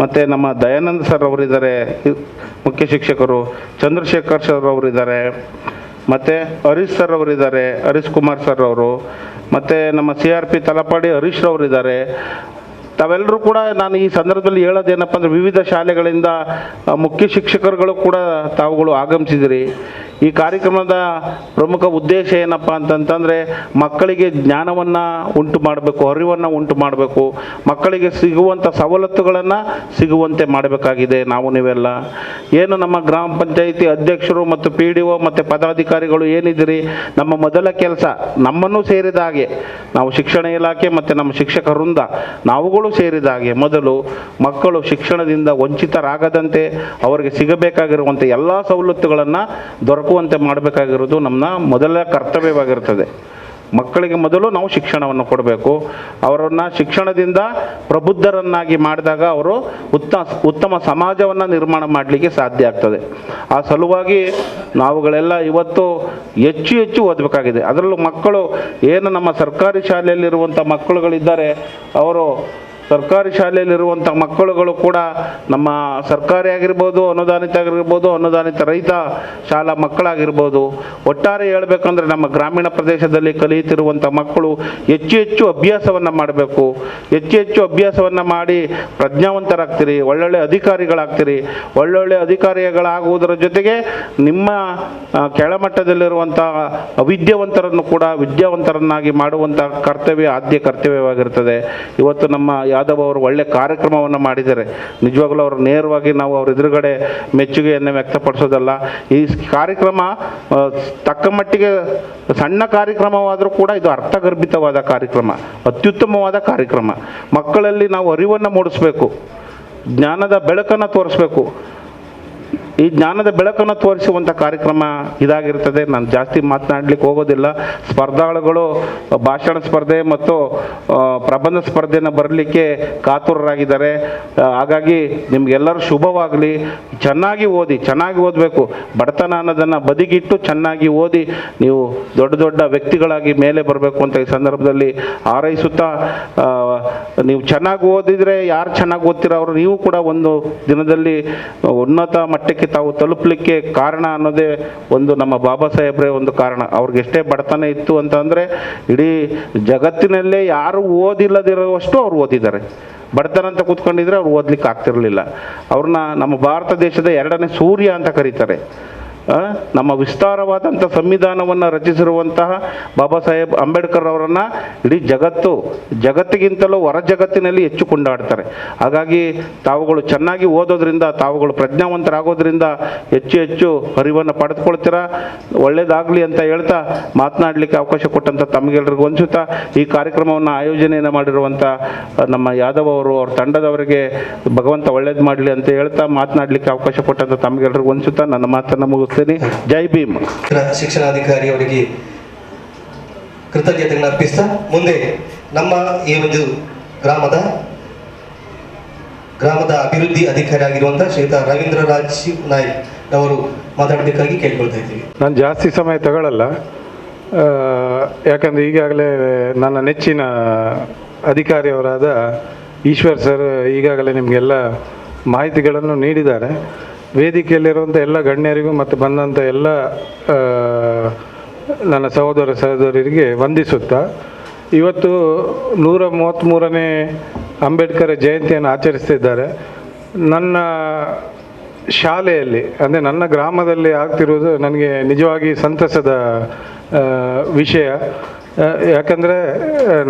ಮತ್ತು ನಮ್ಮ ದಯಾನಂದ್ ಸರ್ ಅವರಿದ್ದಾರೆ ಮುಖ್ಯ ಶಿಕ್ಷಕರು, ಚಂದ್ರಶೇಖರ್ ಸರ್ ಅವರಿದ್ದಾರೆ, ಮತ್ತು ಹರೀಶ್ ಸರ್ ಅವರಿದ್ದಾರೆ, ಹರೀಶ್ ಕುಮಾರ್ ಸರ್ ಅವರು, ಮತ್ತು ನಮ್ಮ CRP ತಲಪಾಡಿ ಹರೀಶ್ ರವರಿದ್ದಾರೆ. ತಾವೆಲ್ಲರೂ ಕೂಡ ನಾನು ಈ ಸಂದರ್ಭದಲ್ಲಿ ಹೇಳೋದೇನಪ್ಪ ಅಂದರೆ ವಿವಿಧ ಶಾಲೆಗಳಿಂದ ಮುಖ್ಯ ಶಿಕ್ಷಕರುಗಳು ಕೂಡ ತಾವುಗಳು ಆಗಮಿಸಿದಿರಿ. ಈ ಕಾರ್ಯಕ್ರಮದ ಪ್ರಮುಖ ಉದ್ದೇಶ ಏನಪ್ಪ ಅಂತಂತಂದರೆ ಮಕ್ಕಳಿಗೆ ಜ್ಞಾನವನ್ನು ಉಂಟು ಮಾಡಬೇಕು, ಅರಿವನ್ನು ಉಂಟು ಮಾಡಬೇಕು, ಮಕ್ಕಳಿಗೆ ಸಿಗುವಂಥ ಸವಲತ್ತುಗಳನ್ನು ಸಿಗುವಂತೆ ಮಾಡಬೇಕಾಗಿದೆ. ನೀವೆಲ್ಲ ಏನು ನಮ್ಮ ಗ್ರಾಮ ಪಂಚಾಯಿತಿ ಅಧ್ಯಕ್ಷರು ಮತ್ತು PDO ಮತ್ತು ಪದಾಧಿಕಾರಿಗಳು ಏನಿದ್ದೀರಿ, ನಮ್ಮ ಮೊದಲ ಕೆಲಸ ನಮ್ಮನ್ನು ಸೇರಿದ ಹಾಗೆ ನಾವು ಶಿಕ್ಷಣ ಇಲಾಖೆ ಮತ್ತು ನಮ್ಮ ಶಿಕ್ಷಕ ವೃಂದ ನಾವುಗಳು ಸೇರಿದ ಹಾಗೆ ಮೊದಲು ಮಕ್ಕಳು ಶಿಕ್ಷಣದಿಂದ ವಂಚಿತರಾಗದಂತೆ ಅವರಿಗೆ ಸಿಗಬೇಕಾಗಿರುವಂಥ ಎಲ್ಲ ಸವಲತ್ತುಗಳನ್ನು ದೊರಕುವಂತೆ ಮಾಡಬೇಕಾಗಿರೋದು ನಮ್ಮ ಮೊದಲ ಕರ್ತವ್ಯವಾಗಿರ್ತದೆ. ಮಕ್ಕಳಿಗೆ ಮೊದಲು ನಾವು ಶಿಕ್ಷಣವನ್ನು ಕೊಡಬೇಕು. ಅವರನ್ನು ಶಿಕ್ಷಣದಿಂದ ಪ್ರಬುದ್ಧರನ್ನಾಗಿ ಮಾಡಿದಾಗ ಅವರು ಉತ್ತಮ ಸಮಾಜವನ್ನು ನಿರ್ಮಾಣ ಮಾಡಲಿಕ್ಕೆ ಸಾಧ್ಯ ಆಗ್ತದೆ. ಆ ಸಲುವಾಗಿ ನಾವುಗಳೆಲ್ಲ ಇವತ್ತು ಹೆಚ್ಚು ಓದಬೇಕಾಗಿದೆ. ಅದರಲ್ಲೂ ಮಕ್ಕಳು ಏನು ನಮ್ಮ ಸರ್ಕಾರಿ ಶಾಲೆಯಲ್ಲಿರುವಂಥ ಮಕ್ಕಳುಗಳಿದ್ದಾರೆ, ಅವರು ಸರ್ಕಾರಿ ಶಾಲೆಯಲ್ಲಿರುವಂಥ ಮಕ್ಕಳುಗಳು ಕೂಡ ನಮ್ಮ ಸರ್ಕಾರಿ ಆಗಿರ್ಬೋದು, ಅನುದಾನಿತ ರೈತ ಶಾಲಾ ಮಕ್ಕಳಾಗಿರ್ಬೋದು, ಒಟ್ಟಾರೆ ಹೇಳಬೇಕಂದ್ರೆ ನಮ್ಮ ಗ್ರಾಮೀಣ ಪ್ರದೇಶದಲ್ಲಿ ಕಲಿಯುತ್ತಿರುವಂಥ ಮಕ್ಕಳು ಹೆಚ್ಚು ಅಭ್ಯಾಸವನ್ನು ಮಾಡಬೇಕು. ಹೆಚ್ಚು ಅಭ್ಯಾಸವನ್ನು ಮಾಡಿ ಪ್ರಜ್ಞಾವಂತರಾಗ್ತೀರಿ, ಒಳ್ಳೊಳ್ಳೆ ಅಧಿಕಾರಿಗಳಾಗ್ತೀರಿ. ಒಳ್ಳೊಳ್ಳೆ ಅಧಿಕಾರಿಗಳಾಗುವುದರ ಜೊತೆಗೆ ನಿಮ್ಮ ಕೆಳಮಟ್ಟದಲ್ಲಿರುವಂಥ ಅವಿದ್ಯಾವಂತರನ್ನು ಕೂಡ ವಿದ್ಯಾವಂತರನ್ನಾಗಿ ಮಾಡುವಂಥ ಆದ್ಯ ಕರ್ತವ್ಯವಾಗಿರ್ತದೆ. ಇವತ್ತು ನಮ್ಮ ಯಾದವ್ ಅವರು ಒಳ್ಳೆ ಕಾರ್ಯಕ್ರಮವನ್ನು ಮಾಡಿದ್ದಾರೆ. ನಿಜವಾಗ್ಲೂ ಅವರು ನೇರವಾಗಿ ನಾವು ಅವ್ರ ಎದುರುಗಡೆ ಮೆಚ್ಚುಗೆಯನ್ನು ವ್ಯಕ್ತಪಡಿಸೋದಲ್ಲ. ಈ ಕಾರ್ಯಕ್ರಮ ತಕ್ಕ ಮಟ್ಟಿಗೆ ಸಣ್ಣ ಕಾರ್ಯಕ್ರಮವಾದರೂ ಕೂಡ ಇದು ಅರ್ಥಗರ್ಭಿತವಾದ ಕಾರ್ಯಕ್ರಮ, ಅತ್ಯುತ್ತಮವಾದ ಕಾರ್ಯಕ್ರಮ. ಮಕ್ಕಳಲ್ಲಿ ನಾವು ಅರಿವನ್ನು ಮೂಡಿಸಬೇಕು, ಜ್ಞಾನದ ಬೆಳಕನ್ನು ತೋರಿಸ್ಬೇಕು. ಈ ಜ್ಞಾನದ ಬೆಳಕನ್ನು ತೋರಿಸುವಂಥ ಕಾರ್ಯಕ್ರಮ ಇದಾಗಿರ್ತದೆ. ನಾನು ಜಾಸ್ತಿ ಮಾತನಾಡಲಿಕ್ಕೆ ಹೋಗೋದಿಲ್ಲ. ಸ್ಪರ್ಧಾಳುಗಳು ಭಾಷಣ ಸ್ಪರ್ಧೆ ಮತ್ತು ಪ್ರಬಂಧ ಸ್ಪರ್ಧೆನ ಬರಲಿಕ್ಕೆ ಕಾತುರರಾಗಿದ್ದಾರೆ. ಹಾಗಾಗಿ ನಿಮಗೆಲ್ಲರೂ ಶುಭವಾಗಲಿ. ಚೆನ್ನಾಗಿ ಓದಬೇಕು. ಬಡತನ ಅನ್ನೋದನ್ನು ಬದಿಗಿಟ್ಟು ಚೆನ್ನಾಗಿ ಓದಿ ನೀವು ದೊಡ್ಡ ವ್ಯಕ್ತಿಗಳಾಗಿ ಮೇಲೆ ಬರಬೇಕು ಅಂತ ಈ ಸಂದರ್ಭದಲ್ಲಿ ಹಾರೈಸುತ್ತಾ, ನೀವು ಚೆನ್ನಾಗಿ ಓದಿದರೆ ಯಾರು ಚೆನ್ನಾಗಿ ಓದ್ತೀರೋ ಅವರು ನೀವು ಕೂಡ ಒಂದು ದಿನದಲ್ಲಿ ಉನ್ನತ ಮಟ್ಟಕ್ಕೆ ತಾವು ತಲುಪಲಿಕ್ಕೆ ಕಾರಣ ಅನ್ನೋದೇ ಒಂದು ನಮ್ಮ ಬಾಬಾ ಸಾಹೇಬ್ರೆ ಒಂದು ಕಾರಣ. ಅವ್ರಿಗೆ ಎಷ್ಟೇ ಬಡತನ ಇತ್ತು ಅಂತಂದರೆ ಇಡೀ ಜಗತ್ತಿನಲ್ಲೇ ಯಾರು ಓದಿಲ್ಲದಿರುವಷ್ಟು ಅವ್ರು ಓದಿದ್ದಾರೆ. ಬಡತನ ಅಂತ ಕೂತ್ಕೊಂಡಿದ್ರೆ ಅವ್ರು ಓದ್ಲಿಕ್ಕೆ ಆಗ್ತಿರಲಿಲ್ಲ. ಅವ್ರನ್ನ ನಮ್ಮ ಭಾರತ ದೇಶದ 2ನೇ ಸೂರ್ಯ ಅಂತ ಕರೀತಾರೆ. ನಮ್ಮ ವಿಸ್ತಾರವಾದಂಥ ಸಂವಿಧಾನವನ್ನು ರಚಿಸಿರುವಂತಹ ಬಾಬಾ ಸಾಹೇಬ್ ಅಂಬೇಡ್ಕರ್ ಅವರನ್ನು ಇಡೀ ಜಗತ್ತಿಗಿಂತಲೂ ಹೊರ ಜಗತ್ತಿನಲ್ಲಿ ಹೆಚ್ಚು ಕೊಂಡಾಡ್ತಾರೆ. ಹಾಗಾಗಿ ತಾವುಗಳು ಚೆನ್ನಾಗಿ ಓದೋದ್ರಿಂದ, ತಾವುಗಳು ಪ್ರಜ್ಞಾವಂತರಾಗೋದ್ರಿಂದ ಹೆಚ್ಚು ಅರಿವನ್ನು ಪಡೆದುಕೊಳ್ತೀರಾ. ಒಳ್ಳೆಯದಾಗಲಿ ಅಂತ ಹೇಳ್ತಾ ಮಾತನಾಡಲಿಕ್ಕೆ ಅವಕಾಶ ಕೊಟ್ಟಂಥ ತಮಗೆಲ್ಲರಿಗೂ ವಂದಿಸುತ್ತಾ, ಈ ಕಾರ್ಯಕ್ರಮವನ್ನು ಆಯೋಜನೆಯನ್ನು ಮಾಡಿರುವಂಥ ನಮ್ಮ ಯಾದವ್ ಅವರು, ಅವ್ರ ತಂಡದವರಿಗೆ ಭಗವಂತ ಒಳ್ಳೇದು ಮಾಡಲಿ ಅಂತ ಹೇಳ್ತಾ ಮಾತನಾಡಲಿಕ್ಕೆ ಅವಕಾಶ ಕೊಟ್ಟಂಥ ತಮಗೆಲ್ಲರಿಗೂ ವಂದಿಸುತ್ತಾ ನನ್ನ ಮಾತನ್ನು ಮುಗಿಸ್ತೀನಿ. ಜೈ ಭೀಮ್. ಶಿಕ್ಷಣಾಧಿಕಾರಿ ಅವರಿಗೆ ಕೃತಜ್ಞತೆಗಳನ್ನು ಅರ್ಪಿಸ್ತಾ ಮುಂದೆ ನಮ್ಮ ಈ ಒಂದು ಗ್ರಾಮದ ಅಭಿವೃದ್ಧಿ ಅಧಿಕಾರಿ ಆಗಿರುವಂತಹ ಶ್ರೀಯುತ ರವೀಂದ್ರ ರಾಜ್ ನಾಯ್ಕ್ ಅವರು ಮಾತಾಡಬೇಕಾಗಿ ಕೇಳಿಕೊಳ್ತಾ ಇದ್ದೀವಿ. ನಾನು ಜಾಸ್ತಿ ಸಮಯ ತಗೊಳ್ಳಲ್ಲ, ಯಾಕಂದರೆ ಈಗಾಗಲೇ ನನ್ನ ನೆಚ್ಚಿನ ಅಧಿಕಾರಿಯವರಾದ ಈಶ್ವರ್ ಸರ್ ಈಗಾಗಲೇ ನಿಮಗೆಲ್ಲ ಮಾಹಿತಿಗಳನ್ನು ನೀಡಿದ್ದಾರೆ. ವೇದಿಕೆಯಲ್ಲಿರುವಂಥ ಎಲ್ಲ ಗಣ್ಯರಿಗೂ ಮತ್ತು ಬಂದಂಥ ಎಲ್ಲ ನನ್ನ ಸಹೋದರರಿಗೆ ವಂದಿಸುತ್ತಾ, ಇವತ್ತು 133ನೇ ಅಂಬೇಡ್ಕರ್ ಜಯಂತಿಯನ್ನು ಆಚರಿಸ್ತಿದ್ದಾರೆ. ನನ್ನ ಶಾಲೆಯಲ್ಲಿ ಅಂದರೆ ನನ್ನ ಗ್ರಾಮದಲ್ಲಿ ಆಗ್ತಿರುವುದು ನನಗೆ ನಿಜವಾಗಿ ಸಂತಸದ ವಿಷಯ. ಯಾಕಂದರೆ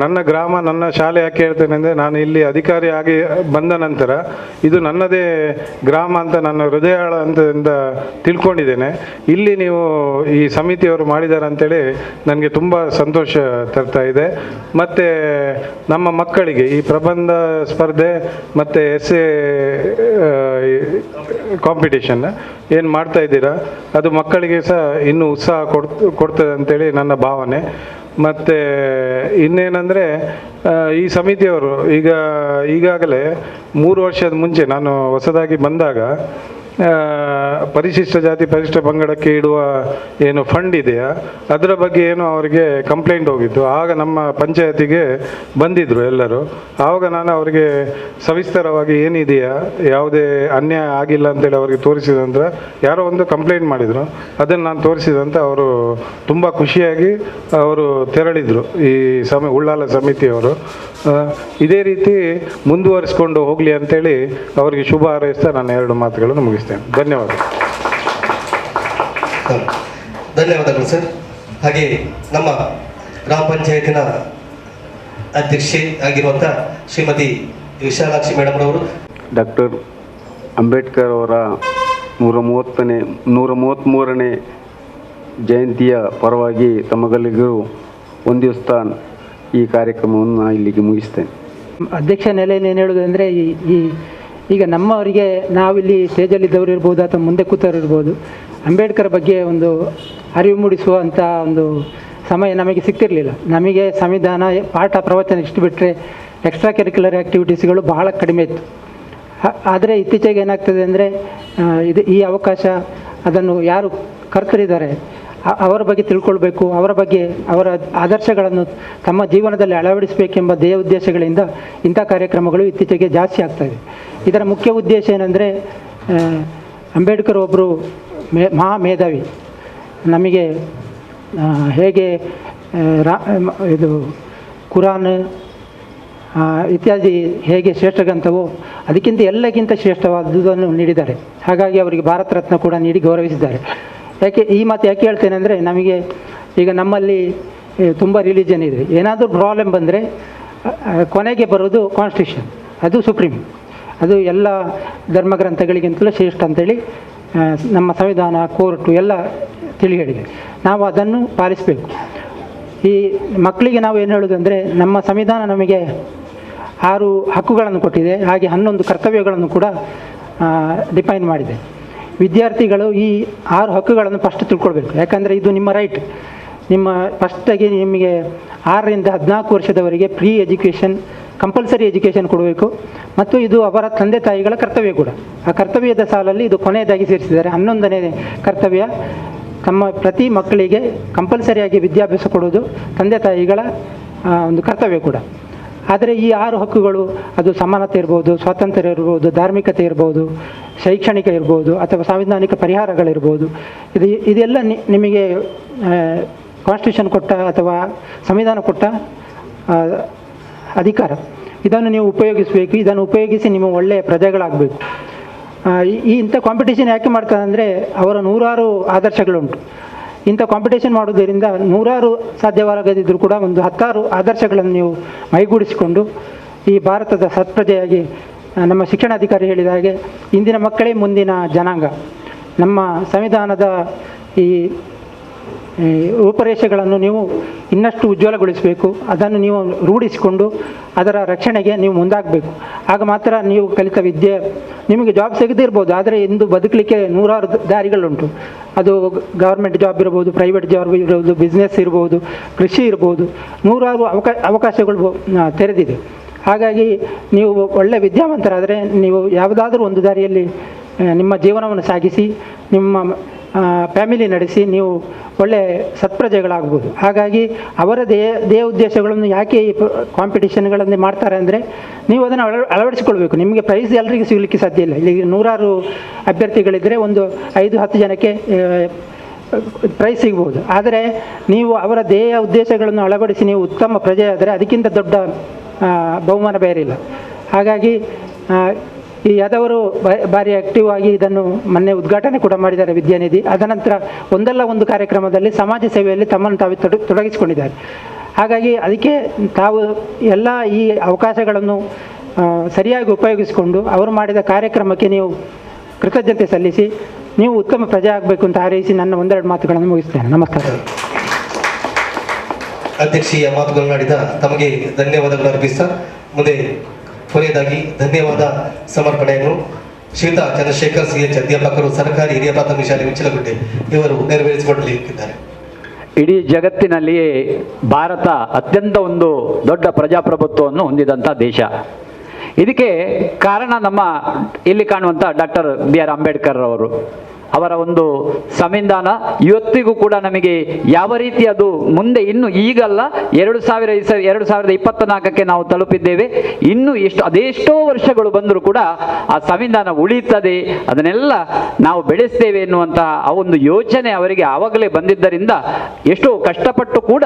ನನ್ನ ಗ್ರಾಮ, ನನ್ನ ಶಾಲೆ ಯಾಕೆ ಹೇಳ್ತೇನೆ ಅಂದರೆ, ನಾನು ಇಲ್ಲಿ ಅಧಿಕಾರಿಯಾಗಿ ಬಂದ ನಂತರ ಇದು ನನ್ನದೇ ಗ್ರಾಮ ಅಂತ ನನ್ನ ಹೃದಯಾಳ ಅಂತ ತಿಳ್ಕೊಂಡಿದ್ದೇನೆ. ಇಲ್ಲಿ ನೀವು ಈ ಸಮಿತಿಯವರು ಮಾಡಿದ್ದಾರೆ ಅಂತೇಳಿ ನನಗೆ ತುಂಬ ಸಂತೋಷ ತರ್ತಾ ಇದೆ. ಮತ್ತು ನಮ್ಮ ಮಕ್ಕಳಿಗೆ ಈ ಪ್ರಬಂಧ ಸ್ಪರ್ಧೆ ಮತ್ತು ಎಸ್ಸೆ ಕಾಂಪಿಟೇಷನ್ ಏನು ಮಾಡ್ತಾ ಇದ್ದೀರಾ, ಅದು ಮಕ್ಕಳಿಗೆ ಸಹ ಇನ್ನೂ ಉತ್ಸಾಹ ಕೊಡ್ತದೆ ಅಂತೇಳಿ ನನ್ನ ಭಾವನೆ. ಮತ್ತು ಇನ್ನೇನೆಂದರೆ, ಈ ಸಮಿತಿಯವರು ಈಗಾಗಲೇ 3 ವರ್ಷದ ಮುಂಚೆ ನಾನು ಹೊಸದಾಗಿ ಬಂದಾಗ ಪರಿಶಿಷ್ಟ ಜಾತಿ ಪರಿಶಿಷ್ಟ ಪಂಗಡಕ್ಕೆ ಇಡುವ ಏನು ಫಂಡ್ ಇದೆಯಾ ಅದರ ಬಗ್ಗೆ ಏನು ಅವರಿಗೆ ಕಂಪ್ಲೇಂಟ್ ಹೋಗಿತ್ತು. ಆಗ ನಮ್ಮ ಪಂಚಾಯತಿಗೆ ಬಂದಿದ್ದರು ಎಲ್ಲರೂ. ಆವಾಗ ನಾನು ಅವರಿಗೆ ಸವಿಸ್ತರವಾಗಿ ಏನಿದೆಯಾ, ಯಾವುದೇ ಅನ್ಯಾಯ ಆಗಿಲ್ಲ ಅಂತೇಳಿ ಅವರಿಗೆ ತೋರಿಸಿದ ನಂತರ ಯಾರೋ ಒಂದು ಕಂಪ್ಲೇಂಟ್ ಮಾಡಿದರು. ಅದನ್ನು ನಾನು ತೋರಿಸಿದಂತ ಅವರು ತುಂಬ ಖುಷಿಯಾಗಿ ಅವರು ತೆರಳಿದರು ಈ ಉಳ್ಳಾಲ ಸಮಿತಿಯವರು. ಇದೇ ರೀತಿ ಮುಂದುವರಿಸ್ಕೊಂಡು ಹೋಗಲಿ ಅಂತೇಳಿ ಅವರಿಗೆ ಶುಭ ಹಾರೈಸ್ತಾ ನಾನು 2 ಮಾತುಗಳನ್ನು ಮುಗಿಸ್ತೇನೆ. ಧನ್ಯವಾದ. ಧನ್ಯವಾದಗಳು ಸರ್. ಹಾಗೆ ನಮ್ಮ ಗ್ರಾಮ ಪಂಚಾಯತಿನ ಅಧ್ಯಕ್ಷೆ ಆಗಿರುವಂಥ ಶ್ರೀಮತಿ ವಿಶಾಲಾಕ್ಷಿ ಮೇಡಮ್ ರವರು ಡಾಕ್ಟರ್ ಅಂಬೇಡ್ಕರ್ ಅವರ 133ನೇ ಜಯಂತಿಯ ಪರವಾಗಿ ತಮಗೆಲ್ಲರಿಗೂ ಒಂದಿಸ್ತಾ ಈ ಕಾರ್ಯಕ್ರಮವನ್ನು ನಾನು ಇಲ್ಲಿಗೆ ಮುಗಿಸ್ತೇನೆ. ಅಧ್ಯಕ್ಷ ನೆಲೆಯಲ್ಲಿ ಏನು ಹೇಳೋದು ಅಂದರೆ ಈಗ ನಮ್ಮವರಿಗೆ ನಾವಿಲ್ಲಿ ಸ್ಟೇಜಲ್ಲಿದ್ದವರು ಇರ್ಬೋದು ಅಥವಾ ಮುಂದೆ ಕೂತವರು ಇರ್ಬೋದು, ಅಂಬೇಡ್ಕರ್ ಬಗ್ಗೆ ಒಂದು ಅರಿವು ಮೂಡಿಸುವಂಥ ಒಂದು ಸಮಯ ನಮಗೆ ಸಿಗ್ತಿರಲಿಲ್ಲ. ನಮಗೆ ಸಂವಿಧಾನ ಪಾಠ ಪ್ರವಚನ ಇಷ್ಟು ಬಿಟ್ಟರೆ ಎಕ್ಸ್ಟ್ರಾ ಕರಿಕ್ಯುಲರ್ ಆ್ಯಕ್ಟಿವಿಟೀಸ್ಗಳು ಬಹಳ ಕಡಿಮೆ ಇತ್ತು. ಆದರೆ ಇತ್ತೀಚೆಗೆ ಏನಾಗ್ತದೆ ಅಂದರೆ ಈ ಅವಕಾಶ ಅದನ್ನು ಯಾರು ಕರ್ತರಿದ್ದಾರೆ ಅವರ ಬಗ್ಗೆ ತಿಳ್ಕೊಳ್ಬೇಕು, ಅವರ ಬಗ್ಗೆ ಅವರ ಆದರ್ಶಗಳನ್ನು ತಮ್ಮ ಜೀವನದಲ್ಲಿ ಅಳವಡಿಸಬೇಕೆಂಬ ಧ್ಯೇಯ ಉದ್ದೇಶಗಳಿಂದ ಇಂಥ ಕಾರ್ಯಕ್ರಮಗಳು ಇತ್ತೀಚೆಗೆ ಜಾಸ್ತಿ ಆಗ್ತಾಯಿದೆ. ಇದರ ಮುಖ್ಯ ಉದ್ದೇಶ ಏನಂದರೆ ಅಂಬೇಡ್ಕರ್ ಒಬ್ಬರು ಮಹಾ ಮೇಧಾವಿ. ನಮಗೆ ಹೇಗೆ ಇದು ಕುರಾನ್ ಇತ್ಯಾದಿ ಹೇಗೆ ಶ್ರೇಷ್ಠ ಗ್ರಂಥವೋ ಅದಕ್ಕಿಂತ ಎಲ್ಲಕ್ಕಿಂತ ಶ್ರೇಷ್ಠವಾದುದನ್ನು ನೀಡಿದ್ದಾರೆ. ಹಾಗಾಗಿ ಅವರಿಗೆ ಭಾರತ ರತ್ನ ಕೂಡ ನೀಡಿ ಗೌರವಿಸಿದ್ದಾರೆ. ಈ ಮಾತು ಯಾಕೆ ಹೇಳ್ತೇನೆ ಅಂದರೆ, ನಮಗೆ ಈಗ ನಮ್ಮಲ್ಲಿ ತುಂಬ ರಿಲಿಜನ್ ಇದೆ. ಏನಾದರೂ ಪ್ರಾಬ್ಲಮ್ ಬಂದರೆ ಕೊನೆಗೆ ಬರೋದು ಕಾನ್ಸ್ಟಿಟ್ಯೂಷನ್, ಅದು ಸುಪ್ರೀಂ, ಅದು ಎಲ್ಲ ಧರ್ಮಗ್ರಂಥಗಳಿಗಿಂತಲೂ ಶ್ರೇಷ್ಠ ಅಂತೇಳಿ ನಮ್ಮ ಸಂವಿಧಾನ, ಕೋರ್ಟು ಎಲ್ಲ ತಿಳಿ ಹೇಳಿದೆ. ನಾವು ಅದನ್ನು ಪಾಲಿಸಬೇಕು. ಈ ಮಕ್ಕಳಿಗೆ ನಾವು ಏನು ಹೇಳೋದಂದರೆ, ನಮ್ಮ ಸಂವಿಧಾನ ನಮಗೆ 6 ಹಕ್ಕುಗಳನ್ನು ಕೊಟ್ಟಿದೆ, ಹಾಗೆ 11 ಕರ್ತವ್ಯಗಳನ್ನು ಕೂಡ ಡಿಫೈನ್ ಮಾಡಿದೆ. ವಿದ್ಯಾರ್ಥಿಗಳು ಈ 6 ಹಕ್ಕುಗಳನ್ನು ಫಸ್ಟ್ ತಿಳ್ಕೊಳ್ಬೇಕು. ಯಾಕಂದರೆ ಇದು ನಿಮ್ಮ ರೈಟ್. ನಿಮ್ಮ ಫಸ್ಟಾಗಿ ನಿಮಗೆ 6ರಿಂದ 14 ವರ್ಷದವರೆಗೆ ಫ್ರೀ ಎಜುಕೇಷನ್, ಕಂಪಲ್ಸರಿ ಎಜುಕೇಷನ್ ಕೊಡಬೇಕು. ಮತ್ತು ಇದು ಅವರ ತಂದೆ ತಾಯಿಗಳ ಕರ್ತವ್ಯ ಕೂಡ. ಆ ಕರ್ತವ್ಯದ ಸಾಲಲ್ಲಿ ಇದು ಕೊನೆಯದಾಗಿ ಸೇರಿಸಿದ್ದಾರೆ. 11ನೇ ಕರ್ತವ್ಯ, ತಮ್ಮ ಪ್ರತಿ ಮಕ್ಕಳಿಗೆ ಕಂಪಲ್ಸರಿಯಾಗಿ ವಿದ್ಯಾಭ್ಯಾಸ ಕೊಡೋದು ತಂದೆ ತಾಯಿಗಳ ಒಂದು ಕರ್ತವ್ಯ ಕೂಡ. ಆದರೆ ಈ 6 ಹಕ್ಕುಗಳು, ಅದು ಸಮಾನತೆ ಇರ್ಬೋದು, ಸ್ವಾತಂತ್ರ್ಯ ಇರ್ಬೋದು, ಧಾರ್ಮಿಕತೆ ಇರ್ಬೋದು, ಶೈಕ್ಷಣಿಕ ಇರ್ಬೋದು, ಅಥವಾ ಸಾಂವಿಧಾನಿಕ ಪರಿಹಾರಗಳಿರ್ಬೋದು, ಇದೆಲ್ಲ ನಿಮಗೆ ಕಾನ್ಸ್ಟಿಟ್ಯೂಷನ್ ಕೊಟ್ಟ ಅಥವಾ ಸಂವಿಧಾನ ಕೊಟ್ಟ ಅಧಿಕಾರ. ಇದನ್ನು ನೀವು ಉಪಯೋಗಿಸಬೇಕು. ಇದನ್ನು ಉಪಯೋಗಿಸಿ ನೀವು ಒಳ್ಳೆಯ ಪ್ರಜೆಗಳಾಗಬೇಕು. ಇಂಥ ಕಾಂಪಿಟೇಷನ್ ಯಾಕೆ ಮಾಡ್ತಾರೆ ಅಂದರೆ, ಅವರ 100 ಆದರ್ಶಗಳುಂಟು. ಇಂಥ ಕಾಂಪಿಟೇಷನ್ ಮಾಡೋದರಿಂದ 100 ಸಾಧ್ಯವಾಗದಿದ್ದರೂ ಕೂಡ ಒಂದು 10 ಆದರ್ಶಗಳನ್ನು ನೀವು ಮೈಗೂಡಿಸಿಕೊಂಡು ಈ ಭಾರತದ ಸತ್ಪ್ರಜೆಯಾಗಿ, ನಮ್ಮ ಶಿಕ್ಷಣಾಧಿಕಾರಿ ಹೇಳಿದ ಹಾಗೆ ಇಂದಿನ ಮಕ್ಕಳೇ ಮುಂದಿನ ಜನಾಂಗ. ನಮ್ಮ ಸಂವಿಧಾನದ ಈ ರೂಪರೇಷೆಗಳನ್ನು ನೀವು ಇನ್ನಷ್ಟು ಉಜ್ವಲಗೊಳಿಸಬೇಕು. ಅದನ್ನು ನೀವು ರೂಢಿಸಿಕೊಂಡು ಅದರ ರಕ್ಷಣೆಗೆ ನೀವು ಮುಂದಾಗಬೇಕು. ಆಗ ಮಾತ್ರ ನೀವು ಕಲಿತ ವಿದ್ಯೆ ನಿಮಗೆ ಜಾಬ್ ಸಿಗದಿರ್ಬೋದು, ಆದರೆ ಇಂದು ಬದುಕಲಿಕ್ಕೆ 100 ದಾರಿಗಳುಂಟು. ಅದು ಗೌರ್ಮೆಂಟ್ ಜಾಬ್ ಇರ್ಬೋದು, ಪ್ರೈವೇಟ್ ಜಾಬ್ ಇರ್ಬೋದು, ಬಿಸ್ನೆಸ್ ಇರ್ಬೋದು, ಕೃಷಿ ಇರ್ಬೋದು, 100 ಅವಕಾಶಗಳು ತೆರೆದಿದೆ. ಹಾಗಾಗಿ ನೀವು ಒಳ್ಳೆಯ ವಿದ್ಯಾವಂತರಾದರೆ ನೀವು ಯಾವುದಾದ್ರೂ ಒಂದು ದಾರಿಯಲ್ಲಿ ನಿಮ್ಮ ಜೀವನವನ್ನು ಸಾಗಿಸಿ ನಿಮ್ಮ ಫ್ಯಾಮಿಲಿ ನಡೆಸಿ ನೀವು ಒಳ್ಳೆಯ ಸತ್ಪ್ರಜೆಗಳಾಗ್ಬೋದು. ಹಾಗಾಗಿ ಅವರ ದೇಹ ಉದ್ದೇಶಗಳನ್ನು ಯಾಕೆ ಈ ಕಾಂಪಿಟೇಷನ್ಗಳನ್ನು ಮಾಡ್ತಾರೆ ಅಂದರೆ, ನೀವು ಅದನ್ನು ಅಳವಡಿಸಿಕೊಳ್ಬೇಕು. ನಿಮಗೆ ಪ್ರೈಸ್ ಎಲ್ಲರಿಗೂ ಸಿಗಲಿಕ್ಕೆ ಸಾಧ್ಯ ಇಲ್ಲ. ಇಲ್ಲಿ 100 ಅಭ್ಯರ್ಥಿಗಳಿದ್ದರೆ ಒಂದು 5-10 ಜನಕ್ಕೆ ಪ್ರೈಸ್ ಸಿಗ್ಬೋದು. ಆದರೆ ನೀವು ಅವರ ದೇಹ ಉದ್ದೇಶಗಳನ್ನು ಅಳವಡಿಸಿ ನೀವು ಉತ್ತಮ ಪ್ರಜೆ ಆದರೆ ಅದಕ್ಕಿಂತ ದೊಡ್ಡ ಬಹುಮಾನ ಬೇರೆ ಇಲ್ಲ. ಹಾಗಾಗಿ ಈ ಯಾದವರು ಭಾರಿ ಆ್ಯಕ್ಟಿವ್ ಆಗಿ ಇದನ್ನು ಮೊನ್ನೆ ಉದ್ಘಾಟನೆ ಕೂಡ ಮಾಡಿದ್ದಾರೆ, ವಿದ್ಯಾನಿಧಿ. ಅದನಂತರ ಒಂದಲ್ಲ ಒಂದು ಕಾರ್ಯಕ್ರಮದಲ್ಲಿ ಸಮಾಜ ಸೇವೆಯಲ್ಲಿ ತಮ್ಮನ್ನು ತಾವು ತೊಡಗಿಸಿಕೊಂಡಿದ್ದಾರೆ. ಹಾಗಾಗಿ ಅದಕ್ಕೆ ತಾವು ಎಲ್ಲ ಈ ಅವಕಾಶಗಳನ್ನು ಸರಿಯಾಗಿ ಉಪಯೋಗಿಸಿಕೊಂಡು ಅವರು ಮಾಡಿದ ಕಾರ್ಯಕ್ರಮಕ್ಕೆ ನೀವು ಕೃತಜ್ಞತೆ ಸಲ್ಲಿಸಿ ನೀವು ಉತ್ತಮ ಪ್ರಜೆ ಆಗಬೇಕು ಅಂತ ಹಾರೈಸಿ ನನ್ನ 1-2 ಮಾತುಗಳನ್ನು ಮುಗಿಸ್ತೇನೆ. ನಮಸ್ಕಾರ. ಅಧ್ಯಕ್ಷೀಯ ಮಾತುಗಳನ್ನಾಡಿದ ತಮಗೆ ಧನ್ಯವಾದಗಳು ಅರ್ಪಿಸ್ತಾ, ಮುಂದೆ ಕೊನೆಯದಾಗಿ ಧನ್ಯವಾದ ಸಮರ್ಪಣೆಯನ್ನು ಶ್ರೀಯುತ ಚಂದ್ರಶೇಖರ್ CH ಅಧ್ಯಾಪಕರು, ಸರ್ಕಾರಿ ಹಿರಿಯ ಪ್ರಾಥಮಿಕ ಶಾಲೆ ವಿಚ್ಚಲಗುಡ್ಡೆ ಇವರು ನೆರವೇರಿಸಿಕೊಡಲಿದ್ದಾರೆ. ಇಡೀ ಜಗತ್ತಿನಲ್ಲಿಯೇ ಭಾರತ ಅತ್ಯಂತ ಒಂದು ದೊಡ್ಡ ಪ್ರಜಾಪ್ರಭುತ್ವವನ್ನು ಹೊಂದಿದಂಥ ದೇಶ. ಇದಕ್ಕೆ ಕಾರಣ ನಮ್ಮ ಇಲ್ಲಿ ಕಾಣುವಂಥ ಡಾಕ್ಟರ್ BR ಅಂಬೇಡ್ಕರ್ ಅವರು. ಅವರ ಒಂದು ಸಂವಿಧಾನ ಇವತ್ತಿಗೂ ಕೂಡ ನಮಗೆ ಯಾವ ರೀತಿ ಅದು ಮುಂದೆ ಇನ್ನು ಈಗಲ್ಲ 2024ಕ್ಕೆ ನಾವು ತಲುಪಿದ್ದೇವೆ. ಇನ್ನು ಅದೆಷ್ಟೋ ವರ್ಷಗಳು ಬಂದರೂ ಕೂಡ ಆ ಸಂವಿಧಾನ ಉಳಿಯುತ್ತದೆ, ಅದನ್ನೆಲ್ಲ ನಾವು ಬೆಳೆಸ್ತೇವೆ ಎನ್ನುವಂತಹ ಆ ಒಂದು ಯೋಚನೆ ಅವರಿಗೆ ಆವಾಗಲೇ ಬಂದಿದ್ದರಿಂದ ಎಷ್ಟೋ ಕಷ್ಟಪಟ್ಟು ಕೂಡ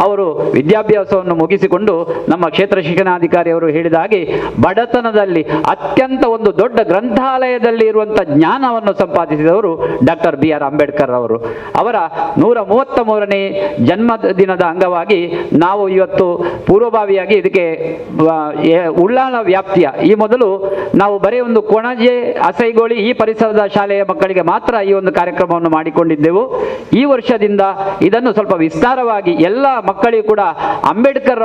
ಅವರು ವಿದ್ಯಾಭ್ಯಾಸವನ್ನು ಮುಗಿಸಿಕೊಂಡು ನಮ್ಮ ಕ್ಷೇತ್ರ ಶಿಕ್ಷಣಾಧಿಕಾರಿ ಅವರು ಹೇಳಿದ ಹಾಗೆ ಬಡತನದಲ್ಲಿ ಅತ್ಯಂತ ಒಂದು ದೊಡ್ಡ ಗ್ರಂಥಾಲಯದಲ್ಲಿ ಇರುವಂಥ ಜ್ಞಾನವನ್ನು ಸಂಪಾದಿಸಿದವರು ಡಾಕ್ಟರ್ BR ಅಂಬೇಡ್ಕರ್ ಅವರು. ಅವರ 133ನೇ ಜನ್ಮದಿನದ ಅಂಗವಾಗಿ ನಾವು ಇವತ್ತು ಪೂರ್ವಭಾವಿಯಾಗಿ ಇದಕ್ಕೆ ಉಳ್ಳಾಲ ವ್ಯಾಪ್ತಿಯ ಈ ಮೊದಲು ನಾವು ಬರೀ ಒಂದು ಕೊಣಜೆ ಅಸೈಗೋಳಿ ಈ ಪರಿಸರದ ಶಾಲೆಯ ಮಕ್ಕಳಿಗೆ ಮಾತ್ರ ಈ ಒಂದು ಕಾರ್ಯಕ್ರಮವನ್ನು ಮಾಡಿಕೊಂಡಿದ್ದೆವು. ಈ ವರ್ಷದಿಂದ ಇದನ್ನು ಸ್ವಲ್ಪ ವಿಸ್ತಾರವಾಗಿ ಎಲ್ಲ ಮಕ್ಕಳಿಗೂ ಕೂಡ ಅಂಬೇಡ್ಕರ್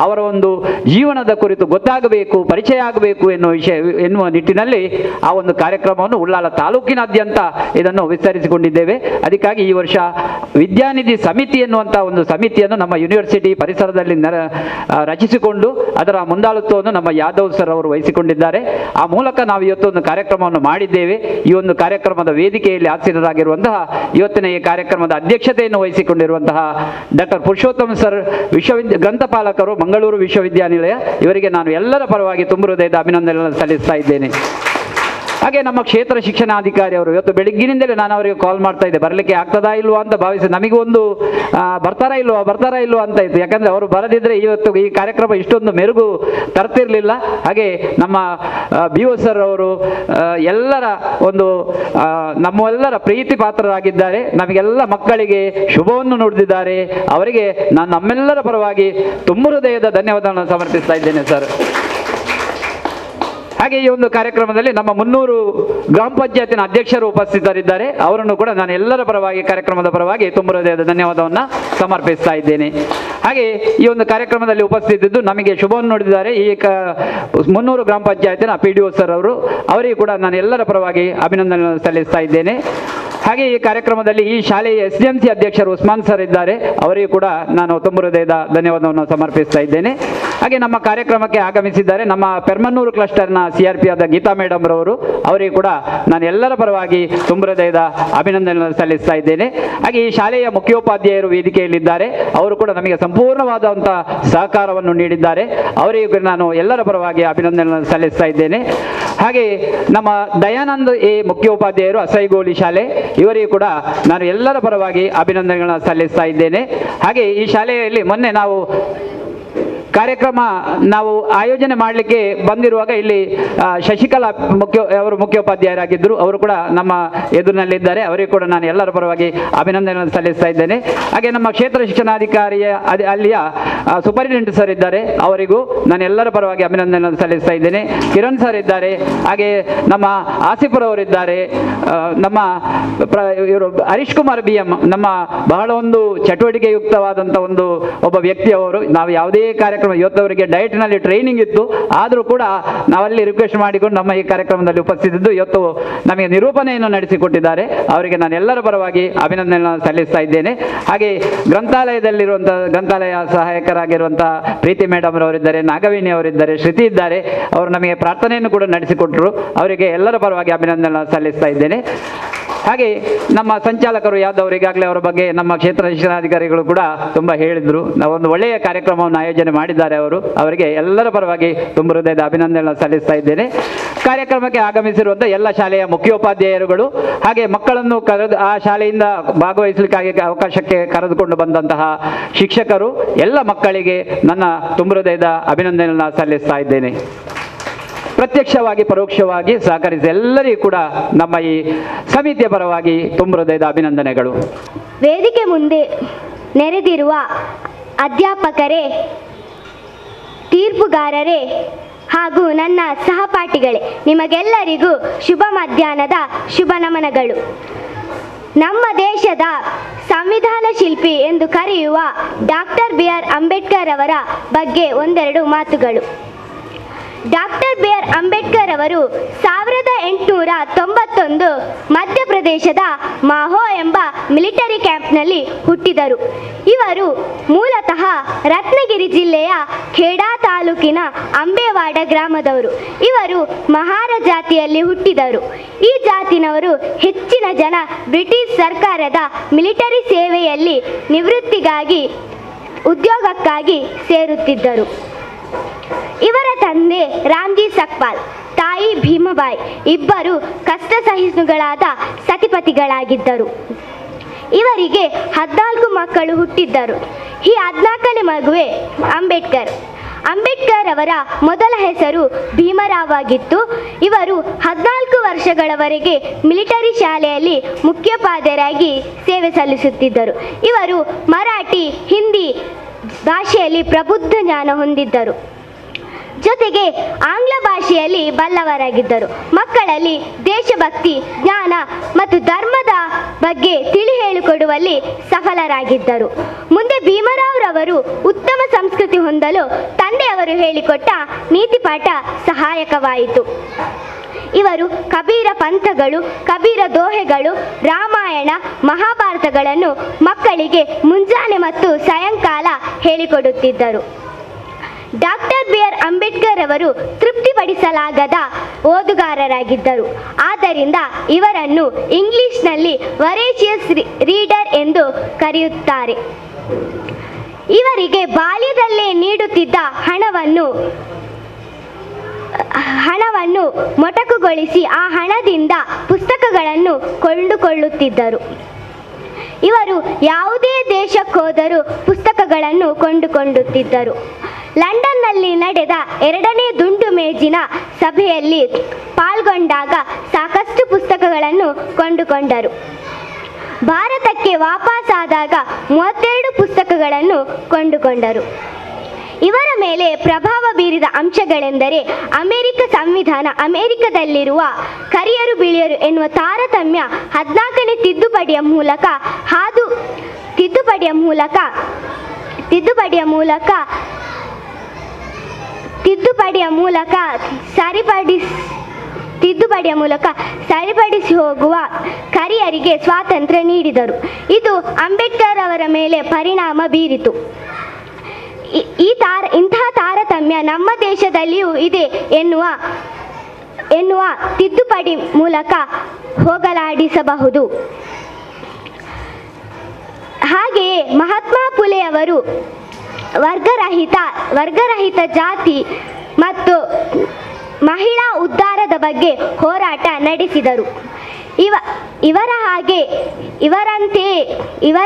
ಅವರ ಒಂದು ಜೀವನದ ಕುರಿತು ಗೊತ್ತಾಗಬೇಕು, ಪರಿಚಯ ಆಗಬೇಕು ಎನ್ನುವ ನಿಟ್ಟಿನಲ್ಲಿ ಆ ಒಂದು ಕಾರ್ಯಕ್ರಮವನ್ನು ಉಳ್ಳಾಲ ತಾಲೂಕಿನಾದ್ಯಂತ ಇದನ್ನು ವಿಸ್ತರಿಸಿಕೊಂಡಿದ್ದೇವೆ. ಅದಕ್ಕಾಗಿ ಈ ವರ್ಷ ವಿದ್ಯಾನಿಧಿ ಸಮಿತಿ ಎನ್ನುವಂಥ ಒಂದು ಸಮಿತಿಯನ್ನು ನಮ್ಮ ಯೂನಿವರ್ಸಿಟಿ ಪರಿಸರದಲ್ಲಿ ರಚಿಸಿಕೊಂಡು ಅದರ ಮುಂದಾಳುತ್ವವನ್ನು ನಮ್ಮ ಯಾದವ್ ಸರ್ ಅವರು ವಹಿಸಿಕೊಂಡಿದ್ದಾರೆ. ಆ ಮೂಲಕ ನಾವು ಇವತ್ತು ಒಂದು ಕಾರ್ಯಕ್ರಮವನ್ನು ಮಾಡಿದ್ದೇವೆ. ಈ ಒಂದು ಕಾರ್ಯಕ್ರಮದ ವೇದಿಕೆಯಲ್ಲಿ ಆಸೀನರಾಗಿರುವಂತಹ ಇವತ್ತಿನ ಈ ಕಾರ್ಯಕ್ರಮದ ಅಧ್ಯಕ್ಷತೆಯನ್ನು ವಹಿಸಿಕೊಂಡಿರುವಂತಹ ಡಾಕ್ಟರ್ ಪುರುಷೋತ್ತಮ್ ಸರ್ ಗ್ರಂಥಪಾಲಕರು ಮಂಗಳೂರು ವಿಶ್ವವಿದ್ಯಾನಿಲಯ, ಇವರಿಗೆ ನಾನು ಎಲ್ಲರ ಪರವಾಗಿ ತುಂಬ ಹೃದಯದ ಅಭಿನಂದನೆಗಳನ್ನು ಸಲ್ಲಿಸ್ತಾ ಇದ್ದೇನೆ. ಹಾಗೆ ನಮ್ಮ ಕ್ಷೇತ್ರ ಶಿಕ್ಷಣಾಧಿಕಾರಿ ಅವರು ಇವತ್ತು ಬೆಳಗ್ಗಿನಿಂದಲೇ ನಾನು ಅವರಿಗೆ ಕಾಲ್ ಮಾಡ್ತಾ ಇದ್ದೆ, ಬರಲಿಕ್ಕೆ ಆಗ್ತದಾ ಇಲ್ವಾ ಅಂತ ಭಾವಿಸಿ ನಮಗೊಂದು ಬರ್ತಾರಾ ಇಲ್ವಾ ಅಂತ ಇತ್ತು. ಯಾಕಂದರೆ ಅವರು ಬರದಿದ್ದರೆ ಇವತ್ತು ಈ ಕಾರ್ಯಕ್ರಮ ಇಷ್ಟೊಂದು ಮೆರುಗು ತರ್ತಿರ್ಲಿಲ್ಲ. ಹಾಗೆ ನಮ್ಮ BO ಸರ್ ಅವರು ಎಲ್ಲರ ಒಂದು ನಮ್ಮೆಲ್ಲರ ಪ್ರೀತಿ ಪಾತ್ರರಾಗಿದ್ದಾರೆ. ನಮಗೆಲ್ಲ ಮಕ್ಕಳಿಗೆ ಶುಭವನ್ನು ನುಡಿದಿದ್ದಾರೆ. ಅವರಿಗೆ ನಾನು ನಮ್ಮೆಲ್ಲರ ಪರವಾಗಿ ತುಂಬ ಹೃದಯದ ಧನ್ಯವಾದಗಳನ್ನು ಸಮರ್ಪಿಸ್ತಾ ಇದ್ದೇನೆ ಸರ್. ಹಾಗೆ ಈ ಒಂದು ಕಾರ್ಯಕ್ರಮದಲ್ಲಿ ನಮ್ಮ 300 ಗ್ರಾಮ ಪಂಚಾಯತಿನ ಅಧ್ಯಕ್ಷರು ಉಪಸ್ಥಿತರಿದ್ದಾರೆ. ಅವರನ್ನು ಕೂಡ ನಾನು ಎಲ್ಲರ ಪರವಾಗಿ ಕಾರ್ಯಕ್ರಮದ ಪರವಾಗಿ ತುಂಬ ಹೃದಯದ ಧನ್ಯವಾದವನ್ನು ಸಮರ್ಪಿಸ್ತಾ ಇದ್ದೇನೆ. ಹಾಗೆ ಈ ಒಂದು ಕಾರ್ಯಕ್ರಮದಲ್ಲಿ ಉಪಸ್ಥಿತಿದ್ದು ನಮಗೆ ಶುಭವನ್ನು ನುಡಿದಿದ್ದಾರೆ ಈ 300 ಗ್ರಾಮ ಪಂಚಾಯತಿನ PDO ಸರ್ ಅವರು, ಅವರಿಗೆ ಕೂಡ ನಾನು ಎಲ್ಲರ ಪರವಾಗಿ ಅಭಿನಂದನೆಗಳನ್ನು ಸಲ್ಲಿಸ್ತಾ ಇದ್ದೇನೆ. ಹಾಗೆ ಈ ಕಾರ್ಯಕ್ರಮದಲ್ಲಿ ಈ ಶಾಲೆಯ SDMC ಅಧ್ಯಕ್ಷರು ಉಸ್ಮಾನ್ ಸರ್ ಇದ್ದಾರೆ, ಅವರಿಗೂ ಕೂಡ ನಾನು ತುಂಬ ಹೃದಯದ ಧನ್ಯವಾದವನ್ನು ಸಮರ್ಪಿಸ್ತಾ ಇದ್ದೇನೆ. ಹಾಗೆ ನಮ್ಮ ಕಾರ್ಯಕ್ರಮಕ್ಕೆ ಆಗಮಿಸಿದ್ದಾರೆ ನಮ್ಮ ಪೆರ್ಮನ್ನೂರು ಕ್ಲಸ್ಟರ್ನ CRP ಆದ ಗೀತಾ ಮೇಡಮ್ ರವರು, ಅವರಿಗೂ ಕೂಡ ನಾನು ಎಲ್ಲರ ಪರವಾಗಿ ತುಂಬ ಹೃದಯದ ಅಭಿನಂದನೆಗಳನ್ನು ಸಲ್ಲಿಸ್ತಾ ಇದ್ದೇನೆ. ಹಾಗೆ ಈ ಶಾಲೆಯ ಮುಖ್ಯೋಪಾಧ್ಯಾಯರು ವೇದಿಕೆಯಲ್ಲಿದ್ದಾರೆ, ಅವರು ಕೂಡ ನಮಗೆ ಸಂಪೂರ್ಣವಾದಂಥ ಸಹಕಾರವನ್ನು ನೀಡಿದ್ದಾರೆ. ಅವರಿಗೂ ನಾನು ಎಲ್ಲರ ಪರವಾಗಿ ಅಭಿನಂದನೆಗಳನ್ನು ಸಲ್ಲಿಸ್ತಾ ಇದ್ದೇನೆ. ಹಾಗೆ ನಮ್ಮ ದಯಾನಂದ್ ಮುಖ್ಯೋಪಾಧ್ಯಾಯರು ಅಸೈಗೋಳಿ ಶಾಲೆ, ಇವರಿಗೂ ಕೂಡ ನಾನು ಎಲ್ಲರ ಪರವಾಗಿ ಅಭಿನಂದನೆಗಳನ್ನು ಸಲ್ಲಿಸ್ತಾ ಇದ್ದೇನೆ. ಹಾಗೆ ಈ ಶಾಲೆಯಲ್ಲಿ ಮೊನ್ನೆ ನಾವು ಕಾರ್ಯಕ್ರಮ ಆಯೋಜನೆ ಮಾಡಲಿಕ್ಕೆ ಬಂದಿರುವಾಗ ಇಲ್ಲಿ ಶಶಿಕಲಾ ಅವರು ಮುಖ್ಯೋಪಾಧ್ಯಾಯರಾಗಿದ್ದರು, ಅವರು ಕೂಡ ನಮ್ಮ ಎದುರಿನಲ್ಲಿದ್ದಾರೆ. ಅವರಿಗೂ ಕೂಡ ನಾನು ಎಲ್ಲರ ಪರವಾಗಿ ಅಭಿನಂದನೆಗಳನ್ನು ಸಲ್ಲಿಸ್ತಾ ಇದ್ದೇನೆ. ಹಾಗೆ ನಮ್ಮ ಕ್ಷೇತ್ರ ಶಿಕ್ಷಣಾಧಿಕಾರಿಯ ಅಲ್ಲಿಯ ಸೂಪರಿಂಟೆಂಡೆಂಟ್ ಸರ್ ಇದ್ದಾರೆ, ಅವರಿಗೂ ನಾನು ಎಲ್ಲರ ಪರವಾಗಿ ಅಭಿನಂದನೆಗಳನ್ನು ಸಲ್ಲಿಸ್ತಾ ಇದ್ದೇನೆ. ಕಿರಣ್ ಸರ್ ಇದ್ದಾರೆ, ಹಾಗೆ ನಮ್ಮ ಆಸಿಫರವರಿದ್ದಾರೆ, ನಮ್ಮ ಇವರು ಹರೀಶ್ ಕುಮಾರ್ BM ನಮ್ಮ ಬಹಳ ಒಂದು ಚಟುವಟಿಕೆಯುಕ್ತವಾದಂಥ ಒಬ್ಬ ವ್ಯಕ್ತಿಯವರು. ನಾವು ಯಾವುದೇ ಕಾರ್ಯಕ್ರಮ ಇವತ್ತವರಿಗೆ ಡಯಟ್ನಲ್ಲಿ ಟ್ರೈನಿಂಗ್ ಇತ್ತು, ಆದರೂ ಕೂಡ ನಾವಲ್ಲಿ ರಿಕ್ವೆಸ್ಟ್ ಮಾಡಿಕೊಂಡು ನಮ್ಮ ಈ ಕಾರ್ಯಕ್ರಮದಲ್ಲಿ ಉಪಸ್ಥಿತಿದ್ದು ಇವತ್ತು ನಮಗೆ ನಿರೂಪಣೆಯನ್ನು ನಡೆಸಿಕೊಟ್ಟಿದ್ದಾರೆ. ಅವರಿಗೆ ನಾನು ಎಲ್ಲರ ಪರವಾಗಿ ಅಭಿನಂದನೆಗಳನ್ನು ಸಲ್ಲಿಸ್ತಾ ಇದ್ದೇನೆ. ಹಾಗೆ ಗ್ರಂಥಾಲಯದಲ್ಲಿರುವಂಥ ಗ್ರಂಥಾಲಯ ಸಹಾಯಕರಾಗಿರುವಂಥ ಪ್ರೀತಿ ಮೇಡಮ್ ಅವರಿದ್ದಾರೆ, ನಾಗವೇಣಿ ಅವರಿದ್ದಾರೆ, ಶ್ರುತಿ ಇದ್ದಾರೆ, ಅವರು ನಮಗೆ ಪ್ರಾರ್ಥನೆಯನ್ನು ಕೂಡ ನಡೆಸಿಕೊಟ್ಟರು. ಅವರಿಗೆ ಎಲ್ಲರ ಪರವಾಗಿ ಅಭಿನಂದನೆಗಳನ್ನು ಸಲ್ಲಿಸ್ತಾ ಇದ್ದೇನೆ. ಹಾಗೆ ನಮ್ಮ ಸಂಚಾಲಕರು ಯಾದವರು ಈಗಾಗಲೇ ಅವರ ಬಗ್ಗೆ ನಮ್ಮ ಕ್ಷೇತ್ರ ಶಿಕ್ಷಣಾಧಿಕಾರಿಗಳು ಕೂಡ ತುಂಬ ಹೇಳಿದರು. ನಾವೊಂದು ಒಳ್ಳೆಯ ಕಾರ್ಯಕ್ರಮವನ್ನು ಆಯೋಜನೆ ಮಾಡಿದ್ದಾರೆ ಅವರು, ಅವರಿಗೆ ಎಲ್ಲರ ಪರವಾಗಿ ತುಂಬ ಹೃದಯದ ಅಭಿನಂದನೆಗಳನ್ನು ಸಲ್ಲಿಸ್ತಾ ಇದ್ದೇನೆ. ಕಾರ್ಯಕ್ರಮಕ್ಕೆ ಆಗಮಿಸಿರುವಂಥ ಎಲ್ಲ ಶಾಲೆಯ ಮುಖ್ಯೋಪಾಧ್ಯಾಯರುಗಳು, ಹಾಗೆ ಮಕ್ಕಳನ್ನು ಆ ಶಾಲೆಯಿಂದ ಭಾಗವಹಿಸಲಿಕ್ಕಾಗಿ ಅವಕಾಶಕ್ಕೆ ಕರೆದುಕೊಂಡು ಬಂದಂತಹ ಶಿಕ್ಷಕರು, ಎಲ್ಲ ಮಕ್ಕಳಿಗೆ ನನ್ನ ತುಂಬ ಹೃದಯದ ಅಭಿನಂದನೆಯನ್ನು ಸಲ್ಲಿಸ್ತಾ ಇದ್ದೇನೆ. ಪ್ರತ್ಯಕ್ಷವಾಗಿ ಪರೋಕ್ಷವಾಗಿ ಸಹಕರಿಸಿ ಎಲ್ಲರಿಗೂ ಕೂಡ ನಮ್ಮ ಈ ಸಮಿತಿಯ ಪರವಾಗಿ ತುಂಬ ಹೃದಯದ ಅಭಿನಂದನೆಗಳು. ವೇದಿಕೆ ಮುಂದೆ ನೆರೆದಿರುವ ಅಧ್ಯಾಪಕರೇ, ತೀರ್ಪುಗಾರರೇ ಹಾಗೂ ನನ್ನ ಸಹಪಾಠಿಗಳೇ, ನಿಮಗೆಲ್ಲರಿಗೂ ಶುಭ ಮಧ್ಯಾಹ್ನದ ಶುಭ ನಮನಗಳು. ನಮ್ಮ ದೇಶದ ಸಂವಿಧಾನ ಶಿಲ್ಪಿ ಎಂದು ಕರೆಯುವ ಡಾಕ್ಟರ್ BR ಅಂಬೇಡ್ಕರ್ ಅವರ ಬಗ್ಗೆ ಒಂದೆರಡು ಮಾತುಗಳು. ಡಾಕ್ಟರ್ BR ಅಂಬೇಡ್ಕರ್ ಅವರು 1891 ಮಧ್ಯಪ್ರದೇಶದ ಮಾಹೋ ಎಂಬ ಮಿಲಿಟರಿ ಕ್ಯಾಂಪ್ನಲ್ಲಿ ಹುಟ್ಟಿದರು. ಇವರು ಮೂಲತಃ ರತ್ನಗಿರಿ ಜಿಲ್ಲೆಯ ಖೇಡಾ ತಾಲೂಕಿನ ತಾಲೂಕಿನ ಅಂಬೇವಾಡ ಗ್ರಾಮದವರು. ಇವರು ಮಹಾರ ಜಾತಿಯಲ್ಲಿ ಹುಟ್ಟಿದರು. ಈ ಜಾತಿನವರು ಹೆಚ್ಚಿನ ಜನ ಬ್ರಿಟಿಷ್ ಸರ್ಕಾರದ ಮಿಲಿಟರಿ ಸೇವೆಯಲ್ಲಿ ನಿವೃತ್ತಿಗಾಗಿ ಉದ್ಯೋಗಕ್ಕಾಗಿ ಸೇರುತ್ತಿದ್ದರು. ಇವರ ತಂದೆ ರಾಮ್ಜಿ ಸಕ್ಪಾಲ್, ತಾಯಿ ಭೀಮಬಾಯಿ ಇಬ್ಬರು ಕಷ್ಟ ಸಹಿಷ್ಣುಗಳಾದ ಸತಿಪತಿಗಳಾಗಿದ್ದರು. ಇವರಿಗೆ 14 ಮಕ್ಕಳು ಹುಟ್ಟಿದ್ದರು. ಈ 14ನೇ ಮಗುವೆ ಅಂಬೇಡ್ಕರ್. ಅಂಬೇಡ್ಕರ್ ಅವರ ಮೊದಲ ಹೆಸರು ಭೀಮರಾವ್ ಆಗಿತ್ತು. ಇವರು 14 ವರ್ಷಗಳವರೆಗೆ ಮಿಲಿಟರಿ ಶಾಲೆಯಲ್ಲಿ ಮುಖ್ಯೋಪಾಧ್ಯಾಯರಾಗಿ ಸೇವೆ ಸಲ್ಲಿಸುತ್ತಿದ್ದರು. ಇವರು ಮರಾಠಿ, ಹಿಂದಿ ಭಾಷೆಯಲ್ಲಿ ಪ್ರಬುದ್ಧ ಜ್ಞಾನ ಹೊಂದಿದ್ದರು. ಜೊತೆಗೆ ಆಂಗ್ಲ ಭಾಷೆಯಲ್ಲಿ ಬಲ್ಲವರಾಗಿದ್ದರು. ಮಕ್ಕಳಲ್ಲಿ ದೇಶಭಕ್ತಿ, ಜ್ಞಾನ ಮತ್ತು ಧರ್ಮದ ಬಗ್ಗೆ ತಿಳಿ ಹೇಳಿಕೊಡುವಲ್ಲಿ ಸಫಲರಾಗಿದ್ದರು. ಮುಂದೆ ಭೀಮರಾವ್ರವರು ಉತ್ತಮ ಸಂಸ್ಕೃತಿ ಹೊಂದಲು ತಂದೆಯವರು ಹೇಳಿಕೊಟ್ಟ ನೀತಿಪಾಠ ಸಹಾಯಕವಾಯಿತು. ಇವರು ಕಬೀರ ಪಂಥಗಳು, ಕಬೀರ ದೋಹೆಗಳು, ರಾಮಾಯಣ, ಮಹಾಭಾರತಗಳನ್ನು ಮಕ್ಕಳಿಗೆ ಮುಂಜಾನೆ ಮತ್ತು ಸಾಯಂಕಾಲ ಹೇಳಿಕೊಡುತ್ತಿದ್ದರು. Doctor B R. ಅಂಬೇಡ್ಕರ್ ಅವರು ತೃಪ್ತಿಪಡಿಸಲಾಗದ ಓದುಗಾರರಾಗಿದ್ದರು. ಆದ್ದರಿಂದ ಇವರನ್ನು ಇಂಗ್ಲಿಷ್ನಲ್ಲಿ ವರೇಷಿಯಸ್ ರೀಡರ್ ಎಂದು ಕರೆಯುತ್ತಾರೆ. ಇವರಿಗೆ ಬಾಲ್ಯದಲ್ಲೇ ನೀಡುತ್ತಿದ್ದ ಹಣವನ್ನು ಮೊಟಕುಗೊಳಿಸಿ ಆ ಹಣದಿಂದ ಪುಸ್ತಕಗಳನ್ನು ಕೊಂಡುಕೊಳ್ಳುತ್ತಿದ್ದರು. ಇವರು ಯಾವುದೇ ದೇಶಕ್ಕೋದರೂ ಪುಸ್ತಕಗಳನ್ನು ಕೊಂಡುಕೊಳ್ಳುತ್ತಿದ್ದರು. ಲಂಡನ್ನಲ್ಲಿ ನಡೆದ 2ನೇ ದುಂಡು ಮೇಜಿನ ಸಭೆಯಲ್ಲಿ ಪಾಲ್ಗೊಂಡಾಗ ಸಾಕಷ್ಟು ಪುಸ್ತಕಗಳನ್ನು ಕೊಂಡುಕೊಂಡರು. ಭಾರತಕ್ಕೆ ವಾಪಸ್ಸಾದಾಗ 32 ಪುಸ್ತಕಗಳನ್ನು ಕೊಂಡುಕೊಂಡರು. ಇವರ ಮೇಲೆ ಪ್ರಭಾವ ಬೀರಿದ ಅಂಶಗಳೆಂದರೆ ಅಮೆರಿಕ ಸಂವಿಧಾನ, ಅಮೆರಿಕದಲ್ಲಿರುವ ಕರಿಯರು ಬಿಳಿಯರು ಎನ್ನುವ ತಾರತಮ್ಯ 14ನೇ ತಿದ್ದುಪಡಿಯ ಮೂಲಕ ಸರಿಪಡಿಸಿ ಹೋಗುವ ಕರಿಯರಿಗೆ ಸ್ವಾತಂತ್ರ್ಯ ನೀಡಿದರು. ಇದು ಅಂಬೇಡ್ಕರ್ ಅವರ ಮೇಲೆ ಪರಿಣಾಮ ಬೀರಿತು. ಇಂತಹ ತಾರತಮ್ಯ ನಮ್ಮ ದೇಶದಲ್ಲಿಯೂ ಇದೆ ಎನ್ನುವ ತಿದ್ದುಪಡಿ ಮೂಲಕ ಹೋಗಲಾಡಿಸಬಹುದು. ಹಾಗೆಯೇ ಮಹಾತ್ಮ ಫುಲೆಯವರು ವರ್ಗರಹಿತ ಜಾತಿ ಮತ್ತು ಮಹಿಳಾ ಉದ್ಧಾರದ ಬಗ್ಗೆ ಹೋರಾಟ ನಡೆಸಿದರು. ಇವರ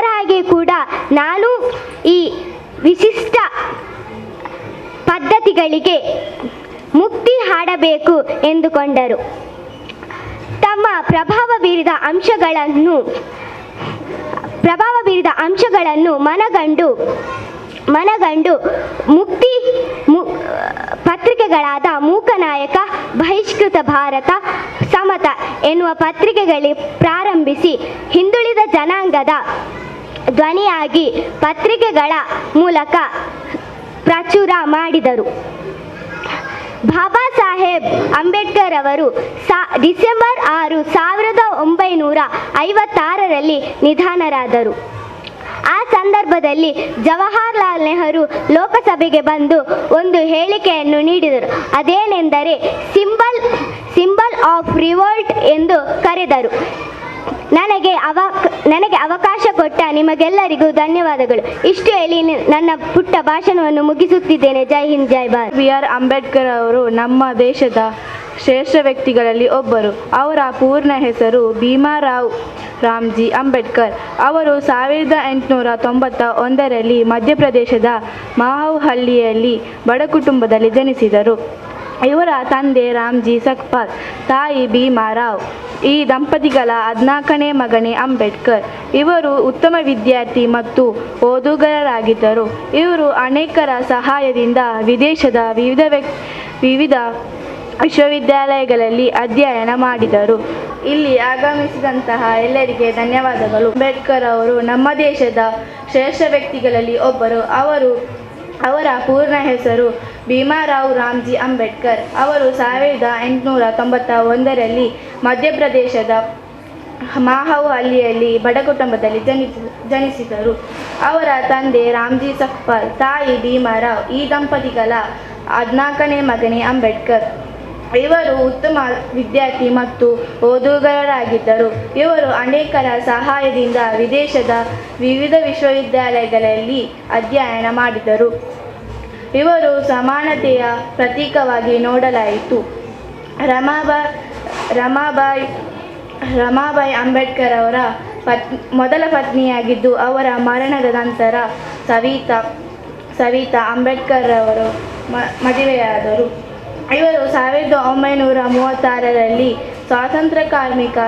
ಹಾಗೆ ಕೂಡ ನಾನು ಈ ವಿಶಿಷ್ಟ ಪದ್ಧತಿಗಳಿಗೆ ಮುಕ್ತಿ ಹಾಡಬೇಕು ಎಂದುಕೊಂಡರು. ತಮ್ಮ ಪ್ರಭಾವ ಬೀರಿದ ಅಂಶಗಳನ್ನು ಮನಗಂಡು ಮುಕ್ತಿ ಪತ್ರಿಕೆಗಳಾದ ಮೂಕನಾಯಕ, ಬಹಿಷ್ಕೃತ ಭಾರತ, ಸಮತ ಎನ್ನುವ ಪತ್ರಿಕೆಗಳಿಗೆ ಪ್ರಾರಂಭಿಸಿ ಹಿಂದುಳಿದ ಜನಾಂಗದ ಧ್ವನಿಯಾಗಿ ಪತ್ರಿಕೆಗಳ ಮೂಲಕ ಪ್ರಚುರ ಮಾಡಿದರು. ಬಾಬಾ ಸಾಹೇಬ್ ಅಂಬೇಡ್ಕರ್ ಅವರು ಡಿಸೆಂಬರ್ 6, 1956ರಲ್ಲಿ ನಿಧನರಾದರು. ಆ ಸಂದರ್ಭದಲ್ಲಿ ಜವಾಹರ್ಲಾಲ್ ನೆಹರು ಲೋಕಸಭೆಗೆ ಬಂದು ಒಂದು ಹೇಳಿಕೆಯನ್ನು ನೀಡಿದರು. ಅದೇನೆಂದರೆ ಸಿಂಬಲ್ ಆಫ್ ರಿವೋಲ್ಟ್ ಎಂದು ಕರೆದರು. ನನಗೆ ಅವಕಾಶ ಕೊಟ್ಟ ನಿಮಗೆಲ್ಲರಿಗೂ ಧನ್ಯವಾದಗಳು. ಇಷ್ಟು ಹೇಳಿ ನನ್ನ ಪುಟ್ಟ ಭಾಷಣವನ್ನು ಮುಗಿಸುತ್ತಿದ್ದೇನೆ. ಜೈ ಹಿಂದ್, ಜೈ ಭಾರತ್. ಬಿ.ಆರ್. ಅಂಬೇಡ್ಕರ್ ಅವರು ನಮ್ಮ ದೇಶದ ಶ್ರೇಷ್ಠ ವ್ಯಕ್ತಿಗಳಲ್ಲಿ ಒಬ್ಬರು. ಅವರ ಪೂರ್ಣ ಹೆಸರು ಭೀಮರಾವ್ ರಾಮ್ಜಿ ಅಂಬೇಡ್ಕರ್. ಅವರು 1891ರಲ್ಲಿ ಮಧ್ಯಪ್ರದೇಶದ ಮಾಹೌಹಳ್ಳಿಯಲ್ಲಿ ಬಡ ಕುಟುಂಬದಲ್ಲಿ ಜನಿಸಿದರು. ಇವರ ತಂದೆ ರಾಮ್ಜಿ ಸಕ್ಪಾಲ್, ತಾಯಿ ಭೀಮರಾವ್. ಈ ದಂಪತಿಗಳ 14ನೇ ಮಗನೇ ಅಂಬೇಡ್ಕರ್. ಇವರು ಉತ್ತಮ ವಿದ್ಯಾರ್ಥಿ ಮತ್ತು ಓದುಗರಾಗಿದ್ದರು. ಇವರು ಅನೇಕರ ಸಹಾಯದಿಂದ ವಿದೇಶದ ವಿವಿಧ ವಿಶ್ವವಿದ್ಯಾಲಯಗಳಲ್ಲಿ ಅಧ್ಯಯನ ಮಾಡಿದರು. ಇಲ್ಲಿ ಆಗಮಿಸಿದಂತಹ ಎಲ್ಲರಿಗೆ ಧನ್ಯವಾದಗಳು. ಅಂಬೇಡ್ಕರ್ ಅವರು ನಮ್ಮ ದೇಶದ ಶ್ರೇಷ್ಠ ವ್ಯಕ್ತಿಗಳಲ್ಲಿ ಒಬ್ಬರು. ಅವರ ಪೂರ್ಣ ಹೆಸರು ಭೀಮರಾವ್ ರಾಮ್ಜಿ ಅಂಬೇಡ್ಕರ್. ಅವರು 1891ರಲ್ಲಿ ಮಧ್ಯಪ್ರದೇಶದ ಮಾಹೌಹಳ್ಳಿಯಲ್ಲಿ ಬಡ ಕುಟುಂಬದಲ್ಲಿ ಜನಿಸಿದರು. ಅವರ ತಂದೆ ರಾಮ್ಜಿ ಸಕ್ಪಾಲ್, ತಾಯಿ ಭೀಮರಾವ್. ಈ ದಂಪತಿಗಳ 14ನೇ ಮಗನೇ ಅಂಬೇಡ್ಕರ್. ಇವರು ಉತ್ತಮ ವಿದ್ಯಾರ್ಥಿ ಮತ್ತು ಓದುಗರಾಗಿದ್ದರು. ಇವರು ಅನೇಕರ ಸಹಾಯದಿಂದ ವಿದೇಶದ ವಿವಿಧ ವಿಶ್ವವಿದ್ಯಾಲಯಗಳಲ್ಲಿ ಅಧ್ಯಯನ ಮಾಡಿದರು. ಇವರು ಸಮಾನತೆಯ ಪ್ರತೀಕವಾಗಿ ನೋಡಲಾಯಿತು. ರಮಾಬಾಯಿ ಅಂಬೇಡ್ಕರ್ ಅವರ ಮೊದಲ ಪತ್ನಿಯಾಗಿದ್ದು, ಅವರ ಮರಣದ ನಂತರ ಸವಿತಾ ಅಂಬೇಡ್ಕರ್ ಅವರು ಮದುವೆಯಾದರು. ಇವರು 1936ರಲ್ಲಿ ಸ್ವಾತಂತ್ರ್ಯ ಕಾರ್ಮಿಕ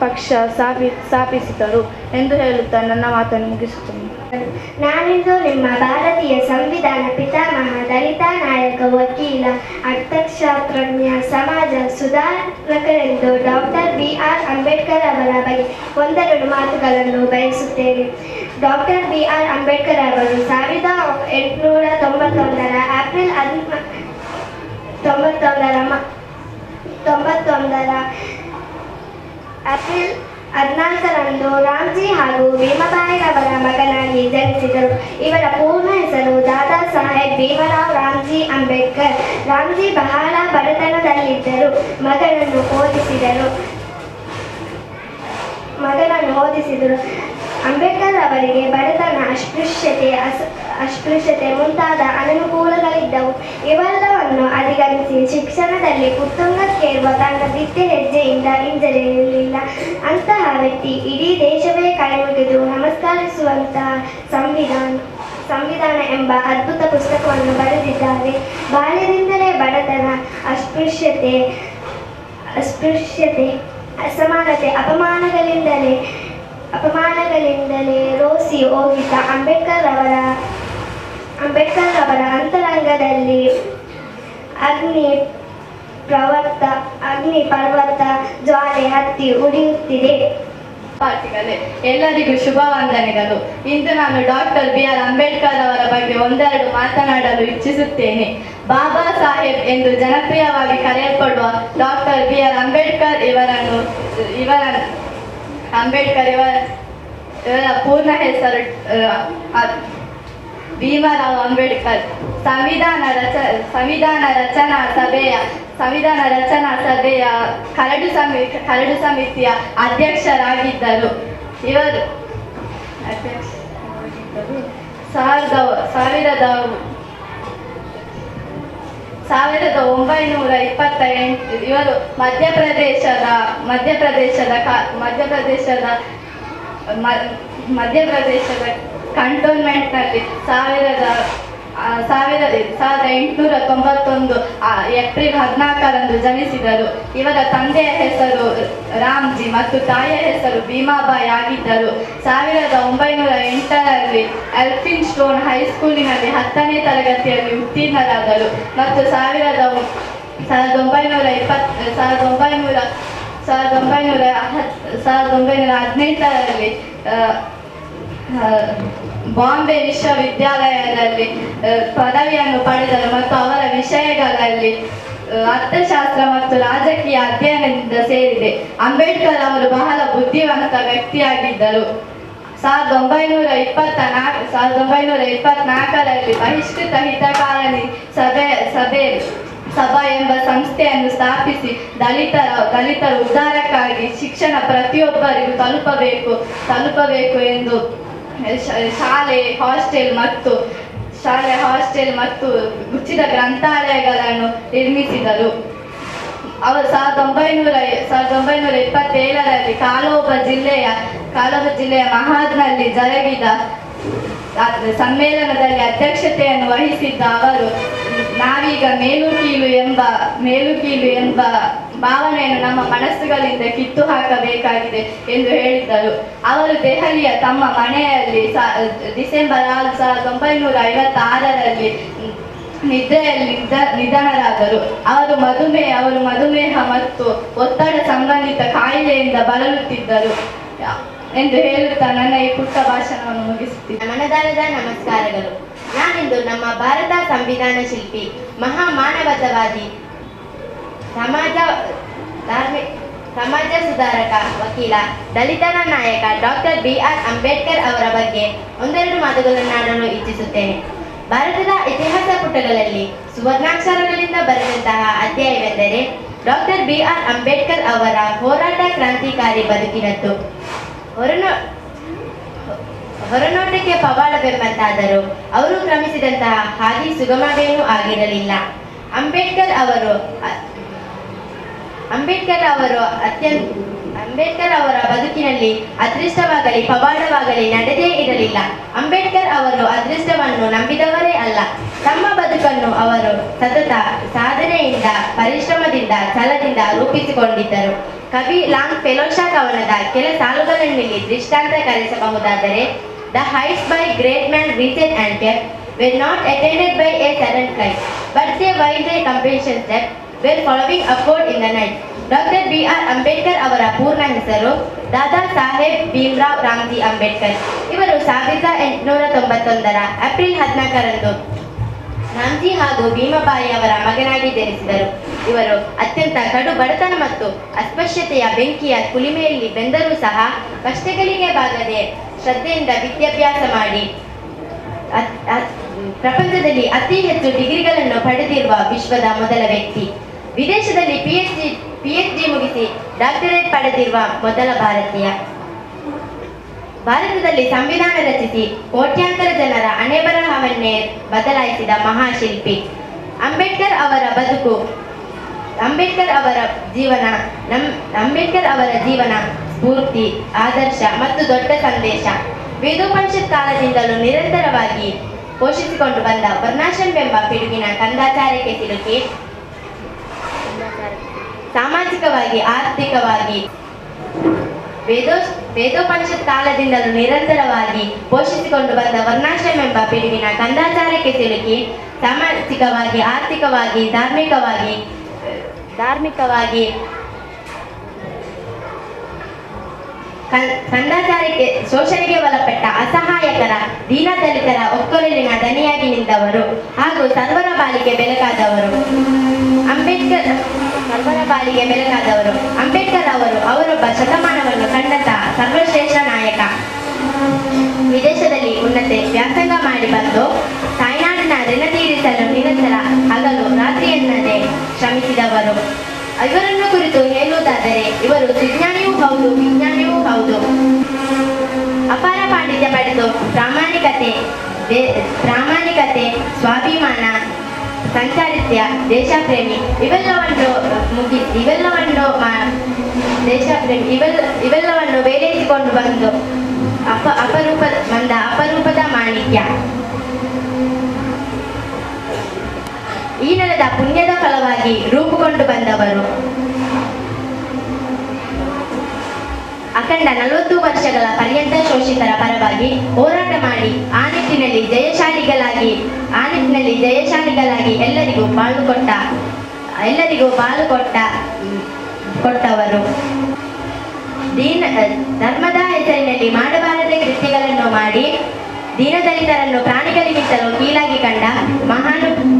ಪಕ್ಷ ಸ್ಥಾಪಿಸಿದರು ಎಂದು ಹೇಳುತ್ತಾ ನನ್ನ ಮಾತನ್ನು ಮುಗಿಸುತ್ತೇನೆ. ನಾನಿಂದು ನಿಮ್ಮ ಭಾರತೀಯ ಸಂವಿಧಾನ ಪಿತಾಮಹ, ದಲಿತ ನಾಯಕ, ವಕೀಲ, ಅರ್ಥಶಾಸ್ತ್ರಜ್ಞ, ಸಮಾಜ ಸುಧಾರಕರೆಂದು ಡಾಕ್ಟರ್ BR ಅಂಬೇಡ್ಕರ್ ಅವರ ಬಗ್ಗೆ ಒಂದೆರಡು ಮಾತುಗಳನ್ನು ಬಯಸುತ್ತೇನೆ. ಡಾಕ್ಟರ್ BR ಅಂಬೇಡ್ಕರ್ ಅವರು 1891ರ ಏಪ್ರಿಲ್ 14ರಂದು ರಾಮ್ಜಿ ಹಾಗೂ ಭೀಮಬಾಯಿರವರ ಮಗನಾಗಿ ಜನಿಸಿದರು. ಇವರ ಪೂರ್ಣ ಹೆಸರು ದಾದಾ ಸಾಹೇಬ್ ಭೀಮರಾವ್ ರಾಮ್ಜಿ ಅಂಬೇಡ್ಕರ್. ರಾಮ್ಜಿ ಬಹಳ ಬಡತನದಲ್ಲಿದ್ದರು. ಮಗನನ್ನು ಓದಿಸಿದರು. ಅಂಬೇಡ್ಕರ್ ಅವರಿಗೆ ಬಡತನ, ಅಸ್ಪೃಶ್ಯತೆ ಮುಂತಾದ ಅನನುಕೂಲಗಳಿದ್ದವು. ಇವೆಲ್ಲವನ್ನು ಅಧಿಗಮಿಸಿ ಶಿಕ್ಷಣದಲ್ಲಿ ಉತ್ತುಂಗಕ್ಕೇರುವ ತನ್ನ ದಿಟ್ಟ ಹೆಜ್ಜೆಯಿಂದ ಹಿಂಜರಿಯಲಿಲ್ಲ. ಅಂತಹ ವ್ಯಕ್ತಿ ಇಡೀ ದೇಶವೇ ಕೈಮುಗಿದು ನಮಸ್ಕರಿಸುವಂತಹ ಸಂವಿಧಾನ ಎಂಬ ಅದ್ಭುತ ಪುಸ್ತಕವನ್ನು ಬರೆದಿದ್ದಾರೆ. ಬಾಲ್ಯದಿಂದಲೇ ಬಡತನ, ಅಸ್ಪೃಶ್ಯತೆ, ಅಸಮಾನತೆ, ಅಪಮಾನಗಳಿಂದಲೇ ರೋಸಿ ಹೋಗಿದ್ದ ಅಂಬೇಡ್ಕರ್ ಅವರ ಅಂತರಂಗದಲ್ಲಿ ಅಗ್ನಿ ಪರ್ವತ ಜ್ವಾಲೆ ಹತ್ತಿ ಉರಿಯುತ್ತಿದೆ. ಎಲ್ಲರಿಗೂ ಶುಭ ವಂದನೆಗಳು. ಇಂದು ನಾನು ಡಾಕ್ಟರ್ BR ಅಂಬೇಡ್ಕರ್ ಅವರ ಬಗ್ಗೆ ಒಂದೆರಡು ಮಾತನಾಡಲು ಇಚ್ಛಿಸುತ್ತೇನೆ. ಬಾಬಾ ಸಾಹೇಬ್ ಎಂದು ಜನಪ್ರಿಯವಾಗಿ ಕರೆಯಲ್ಪಡುವ ಡಾಕ್ಟರ್ BR ಅಂಬೇಡ್ಕರ್ ಇವರ ಪೂರ್ಣ ಹೆಸರು ಭೀಮರಾವ್ ಅಂಬೇಡ್ಕರ್. ಸಂವಿಧಾನ ರಚನಾ ಸಭೆಯ ಕರಡು ಸಮಿತಿಯ ಅಧ್ಯಕ್ಷರಾಗಿದ್ದರು. ಇವರು 1928 ಇವರು ಮಧ್ಯಪ್ರದೇಶದ ಕಂಟೋನ್ಮೆಂಟ್ನಲ್ಲಿ 1891 ಏಪ್ರಿಲ್ 14ರಂದು ಜನಿಸಿದರು. ಇವರ ತಂದೆಯ ಹೆಸರು ರಾಮ್ಜಿ ಮತ್ತು ತಾಯಿಯ ಹೆಸರು ಭೀಮಾಬಾಯಿ ಆಗಿದ್ದರು. 1908ರಲ್ಲಿ ಎಲ್ಫಿನ್ಸ್ಟೋನ್ ಹೈಸ್ಕೂಲಿನಲ್ಲಿ 10ನೇ ತರಗತಿಯಲ್ಲಿ ಉತ್ತೀರ್ಣರಾದರು ಮತ್ತು 1918ರಲ್ಲಿ ಬಾಂಬೆ ವಿಶ್ವವಿದ್ಯಾಲಯದಲ್ಲಿ ಪದವಿಯನ್ನು ಪಡೆದರು ಮತ್ತು ಅವರ ವಿಷಯಗಳಲ್ಲಿ ಅರ್ಥಶಾಸ್ತ್ರ ಮತ್ತು ರಾಜಕೀಯ ಅಧ್ಯಯನದಿಂದ ಸೇರಿದೆ. ಅಂಬೇಡ್ಕರ್ ಅವರು ಬಹಳ ಬುದ್ಧಿವಂತ ವ್ಯಕ್ತಿಯಾಗಿದ್ದರು. 1924ರಲ್ಲಿ ಬಹಿಷ್ಕೃತ ಹಿತಕಾರಣಿ ಸಭಾ ಎಂಬ ಸಂಸ್ಥೆಯನ್ನು ಸ್ಥಾಪಿಸಿ ದಲಿತರ ಉದ್ಧಾರಕ್ಕಾಗಿ ಶಿಕ್ಷಣ ಪ್ರತಿಯೊಬ್ಬರಿಗೂ ತಲುಪಬೇಕು ಎಂದು ಶಾಲೆ ಹಾಸ್ಟೆಲ್ ಮತ್ತು ಉಚಿತ ಗ್ರಂಥಾಲಯಗಳನ್ನು ನಿರ್ಮಿಸಿದರು. ಅವರು 1927ರಲ್ಲಿ ಕಾಲೋಬ ಜಿಲ್ಲೆಯ ಮಹಾದ್ನಲ್ಲಿ ಜರುಗಿದ ಸಮ್ಮೇಳನದಲ್ಲಿ ಅಧ್ಯಕ್ಷತೆಯನ್ನು ವಹಿಸಿದ್ದ ಅವರು ನಾವೀಗ ಮೇಲು ಕೀಳು ಎಂಬ ಭಾವನೆಯನ್ನು ನಮ್ಮ ಮನಸ್ಸುಗಳಿಂದ ಕಿತ್ತು ಹಾಕಬೇಕಾಗಿದೆ ಎಂದು ಹೇಳಿದ್ದರು. ಅವರು ದೆಹಲಿಯ ತಮ್ಮ ಮನೆಯಲ್ಲಿ ಡಿಸೆಂಬರ್ 1956ರಲ್ಲಿ ನಿದ್ರೆಯಲ್ಲಿ ನಿಧನರಾದರು. ಅವರು ಮಧುಮೇಹ ಮತ್ತು ಒತ್ತಡ ಸಂಬಂಧಿತ ಕಾಯಿಲೆಯಿಂದ ಬಳಲುತ್ತಿದ್ದರು ಎಂದು ಹೇಳುತ್ತಾ ನನ್ನ ಈ ಪುಟ್ಟ ಭಾಷಣವನ್ನು ಮುಗಿಸುತ್ತೀನಿ. ಮನದಾಳದ ನಮಸ್ಕಾರಗಳು. ನಾನಿಂದು ನಮ್ಮ ಭಾರತ ಸಂವಿಧಾನ ಶಿಲ್ಪಿ, ಮಹಾ ಮಾನವತಾವಾದಿ, ಸಮಾಜ ಸುಧಾರಕ, ವಕೀಲ, ದಲಿತರ ನಾಯಕ ಡಾಕ್ಟರ್ BR ಅಂಬೇಡ್ಕರ್ ಅವರ ಬಗ್ಗೆ ಒಂದೆರಡು ಮಾತುಗಳನ್ನಾಡಲು ಇಚ್ಛಿಸುತ್ತೇನೆ. ಭಾರತದ ಇತಿಹಾಸ ಪುಟಗಳಲ್ಲಿ ಸುವರ್ಣಾಕ್ಷರಗಳಿಂದ ಬರೆದಂತಹ ಅಧ್ಯಾಯವೆಂದರೆ ಡಾಕ್ಟರ್ BR ಅಂಬೇಡ್ಕರ್ ಅವರ ಹೋರಾಟ ಕ್ರಾಂತಿಕಾರಿ ಬದುಕಿನದ್ದು. ಹೊರನೋಟಕ್ಕೆ ಪವಾಡವೆಂಬಂತಾದರೂ ಅವರು ಕ್ರಮಿಸಿದಂತಹ ಹಾದಿ ಸುಗಮವೇನೂ ಆಗಿರಲಿಲ್ಲ. ಅಂಬೇಡ್ಕರ್ ಅವರ ಬದುಕಿನಲ್ಲಿ ಅದೃಷ್ಟವಾಗಲಿ ಪವಾಡವಾಗಲಿ ನಡೆದೇ ಇರಲಿಲ್ಲ. ಅಂಬೇಡ್ಕರ್ ಅವರು ಅದೃಷ್ಟವನ್ನು ನಂಬಿದವರೇ ಅಲ್ಲ. ತಮ್ಮ ಬದುಕನ್ನು ಅವರು ಸತತ ಸಾಧನೆಯಿಂದ, ಪರಿಶ್ರಮದಿಂದ, ಛಲದಿಂದ ರೂಪಿಸಿಕೊಂಡಿದ್ದರು. ಕವಿ ಲಾಂಗ್ ಫೆಲೋಶಾ ಕವನದ ಕೆಲ ಸಾಲುಗಳನ್ನಿಲ್ಲಿ ದೃಷ್ಟಾಂತ ಕರೆಸಬಹುದಾದರೆ, The heights by great man reached and kept were not attained by a sudden flight, but they while their companions slept were following upward in the night. Doctor BR Ambedkar ಅವರ ಪೂರ್ಣ ಹೆಸರು ದಾದಾ ಸಾಹೇಬ್ ಭೀಮ್ರಾವ್ ರಾಮ್ಜಿ ಅಂಬೇಡ್ಕರ್. ಇವರು 1891 ಏಪ್ರಿಲ್ 14ರಂದು ರಾಮ್ಜಿ ಹಾಗೂ ಭೀಮಬಾಯಿ ಅವರ ಮಗನಾಗಿ ಜನಿಸಿದರು. ಇವರು ಅತ್ಯಂತ ಕಡು ಬಡತನ ಮತ್ತು ಅಸ್ಪೃಶ್ಯತೆಯ ಬೆಂಕಿಯ ಕುಲಿಮೆಯಲ್ಲಿ ಬೆಂದರೂ ಸಹ ಕಷ್ಟಗಳಿಗೆ ಬಾಗದೆ ಶ್ರದ್ಧೆಯಿಂದ ವಿದ್ಯಾಭ್ಯಾಸ ಮಾಡಿ ಪ್ರಪಂಚದಲ್ಲಿ ಅತಿ ಹೆಚ್ಚು ಡಿಗ್ರಿಗಳನ್ನು ಪಡೆದಿರುವ ವಿಶ್ವದ ಮೊದಲ ವ್ಯಕ್ತಿ. ವಿದೇಶದಲ್ಲಿ PhD ಮುಗಿಸಿ ಡಾಕ್ಟರೇಟ್ ಪಡೆದಿರುವ ಮೊದಲ ಭಾರತೀಯ. ಭಾರತದಲ್ಲಿ ಸಂವಿಧಾನ ರಚಿಸಿ ಕೋಟ್ಯಾಂತರ ಜನರ ಹಣೆಬರಹವನ್ನೇ ಬದಲಾಯಿಸಿದ ಮಹಾಶಿಲ್ಪಿ. ಅಂಬೇಡ್ಕರ್ ಅವರ ಜೀವನ ಸ್ಫೂರ್ತಿ, ಆದರ್ಶ ಮತ್ತು ದೊಡ್ಡ ಸಂದೇಶ. ವೇದೋಪನಿಷತ್ ಕಾಲದಿಂದಲೂ ನಿರಂತರವಾಗಿ ಪೋಷಿಸಿಕೊಂಡು ಬಂದ ವರ್ಣಾಶ್ರಮವೆಂಬ ಪಿಡುಗಿನ ಕಂದಾಚಾರಕ್ಕೆ ಸಿಲುಕಿ ಸಾಮಾಜಿಕವಾಗಿ, ಆರ್ಥಿಕವಾಗಿ ವೇದೋಪನಿಷತ್ ಕಾಲದಿಂದಲೂ ನಿರಂತರವಾಗಿ ಪೋಷಿಸಿಕೊಂಡು ಬಂದ ವರ್ಣಾಶ್ರಮವೆಂಬ ಪಿಡುಗಿನ ಕಂದಾಚಾರಕ್ಕೆ ಸಿಲುಕಿ ಸಾಮಾಜಿಕವಾಗಿ, ಆರ್ಥಿಕವಾಗಿ, ಧಾರ್ಮಿಕವಾಗಿ ಕಂದಾಚಾರಕ್ಕೆ ಶೋಷಣೆಗೆ ಒಳಪಟ್ಟ ಅಸಹಾಯಕರ, ದೀನದಲಿತರ ಒಕ್ಕೊರಲಿನ ದನಿಯಾಗಿ ನಿಂತವರು ಹಾಗೂ ಸರ್ವರ ಬಾಳಿಗೆ ಬೆಳಕಾದವರು ಅಂಬೇಡ್ಕರ್ ಅವರು ಅವರೊಬ್ಬ ಶತಮಾನವನ್ನು ಕಂಡಂತಹ ಸರ್ವಶ್ರೇಷ್ಠ ನಾಯಕ. ವಿದೇಶದಲ್ಲಿ ಉನ್ನತ ವ್ಯಾಸಂಗ ಮಾಡಿ ಬಂದು ತಾಯ್ನಾಡಿನ ಋಣ ತೀರಿಸಲು ನಿರಂತರ ಹಗಲು ರಾತ್ರಿ ಎನ್ನದೆ ಶ್ರಮಿಸಿದವರು. ಇವರನ್ನು ಕುರಿತು ಹೇಳುವುದಾದರೆ ಇವರು ಸುಜ್ಞಾನಿಯೂ ಹೌದು, ವಿಜ್ಞಾನಿಯೂ ಹೌದು. ಅಪಾರ ಪಾಂಡಿತ್ಯ ಪಡೆದು ಪ್ರಾಮಾಣಿಕತೆ, ಸ್ವಾಭಿಮಾನ, ಸಂಚಾರಿತ್ಯ, ದೇಶಪ್ರೇಮಿ ಇವೆಲ್ಲವನ್ನು ಬೇರೇರಿಸಿಕೊಂಡು ಬಂದು ಅಪರೂಪದ ಮಾಣಿಕ್ಯ. ಈ ನೆಲದ ಪುಣ್ಯದ ಫಲವಾಗಿ ರೂಪುಗೊಂಡು ಬಂದವರು. ಅಖಂಡ 40 ವರ್ಷಗಳ ಪರ್ಯಂತ ಶೋಷಿತರ ಪರವಾಗಿ ಹೋರಾಟ ಮಾಡಿ ಆ ನಿಟ್ಟಿನಲ್ಲಿ ಜಯಶಾಲಿಗಳಾಗಿ ಎಲ್ಲರಿಗೂ ಬಾಳು ಕೊಟ್ಟವರು. ಧರ್ಮದ ಹೆಸರಿನಲ್ಲಿ ಮಾಡಬಾರದ ಕೃತ್ಯಗಳನ್ನು ಮಾಡಿ ದೀನದಲಿತರನ್ನು ಪ್ರಾಣಿಗಳಿಗಿಂತಲೂ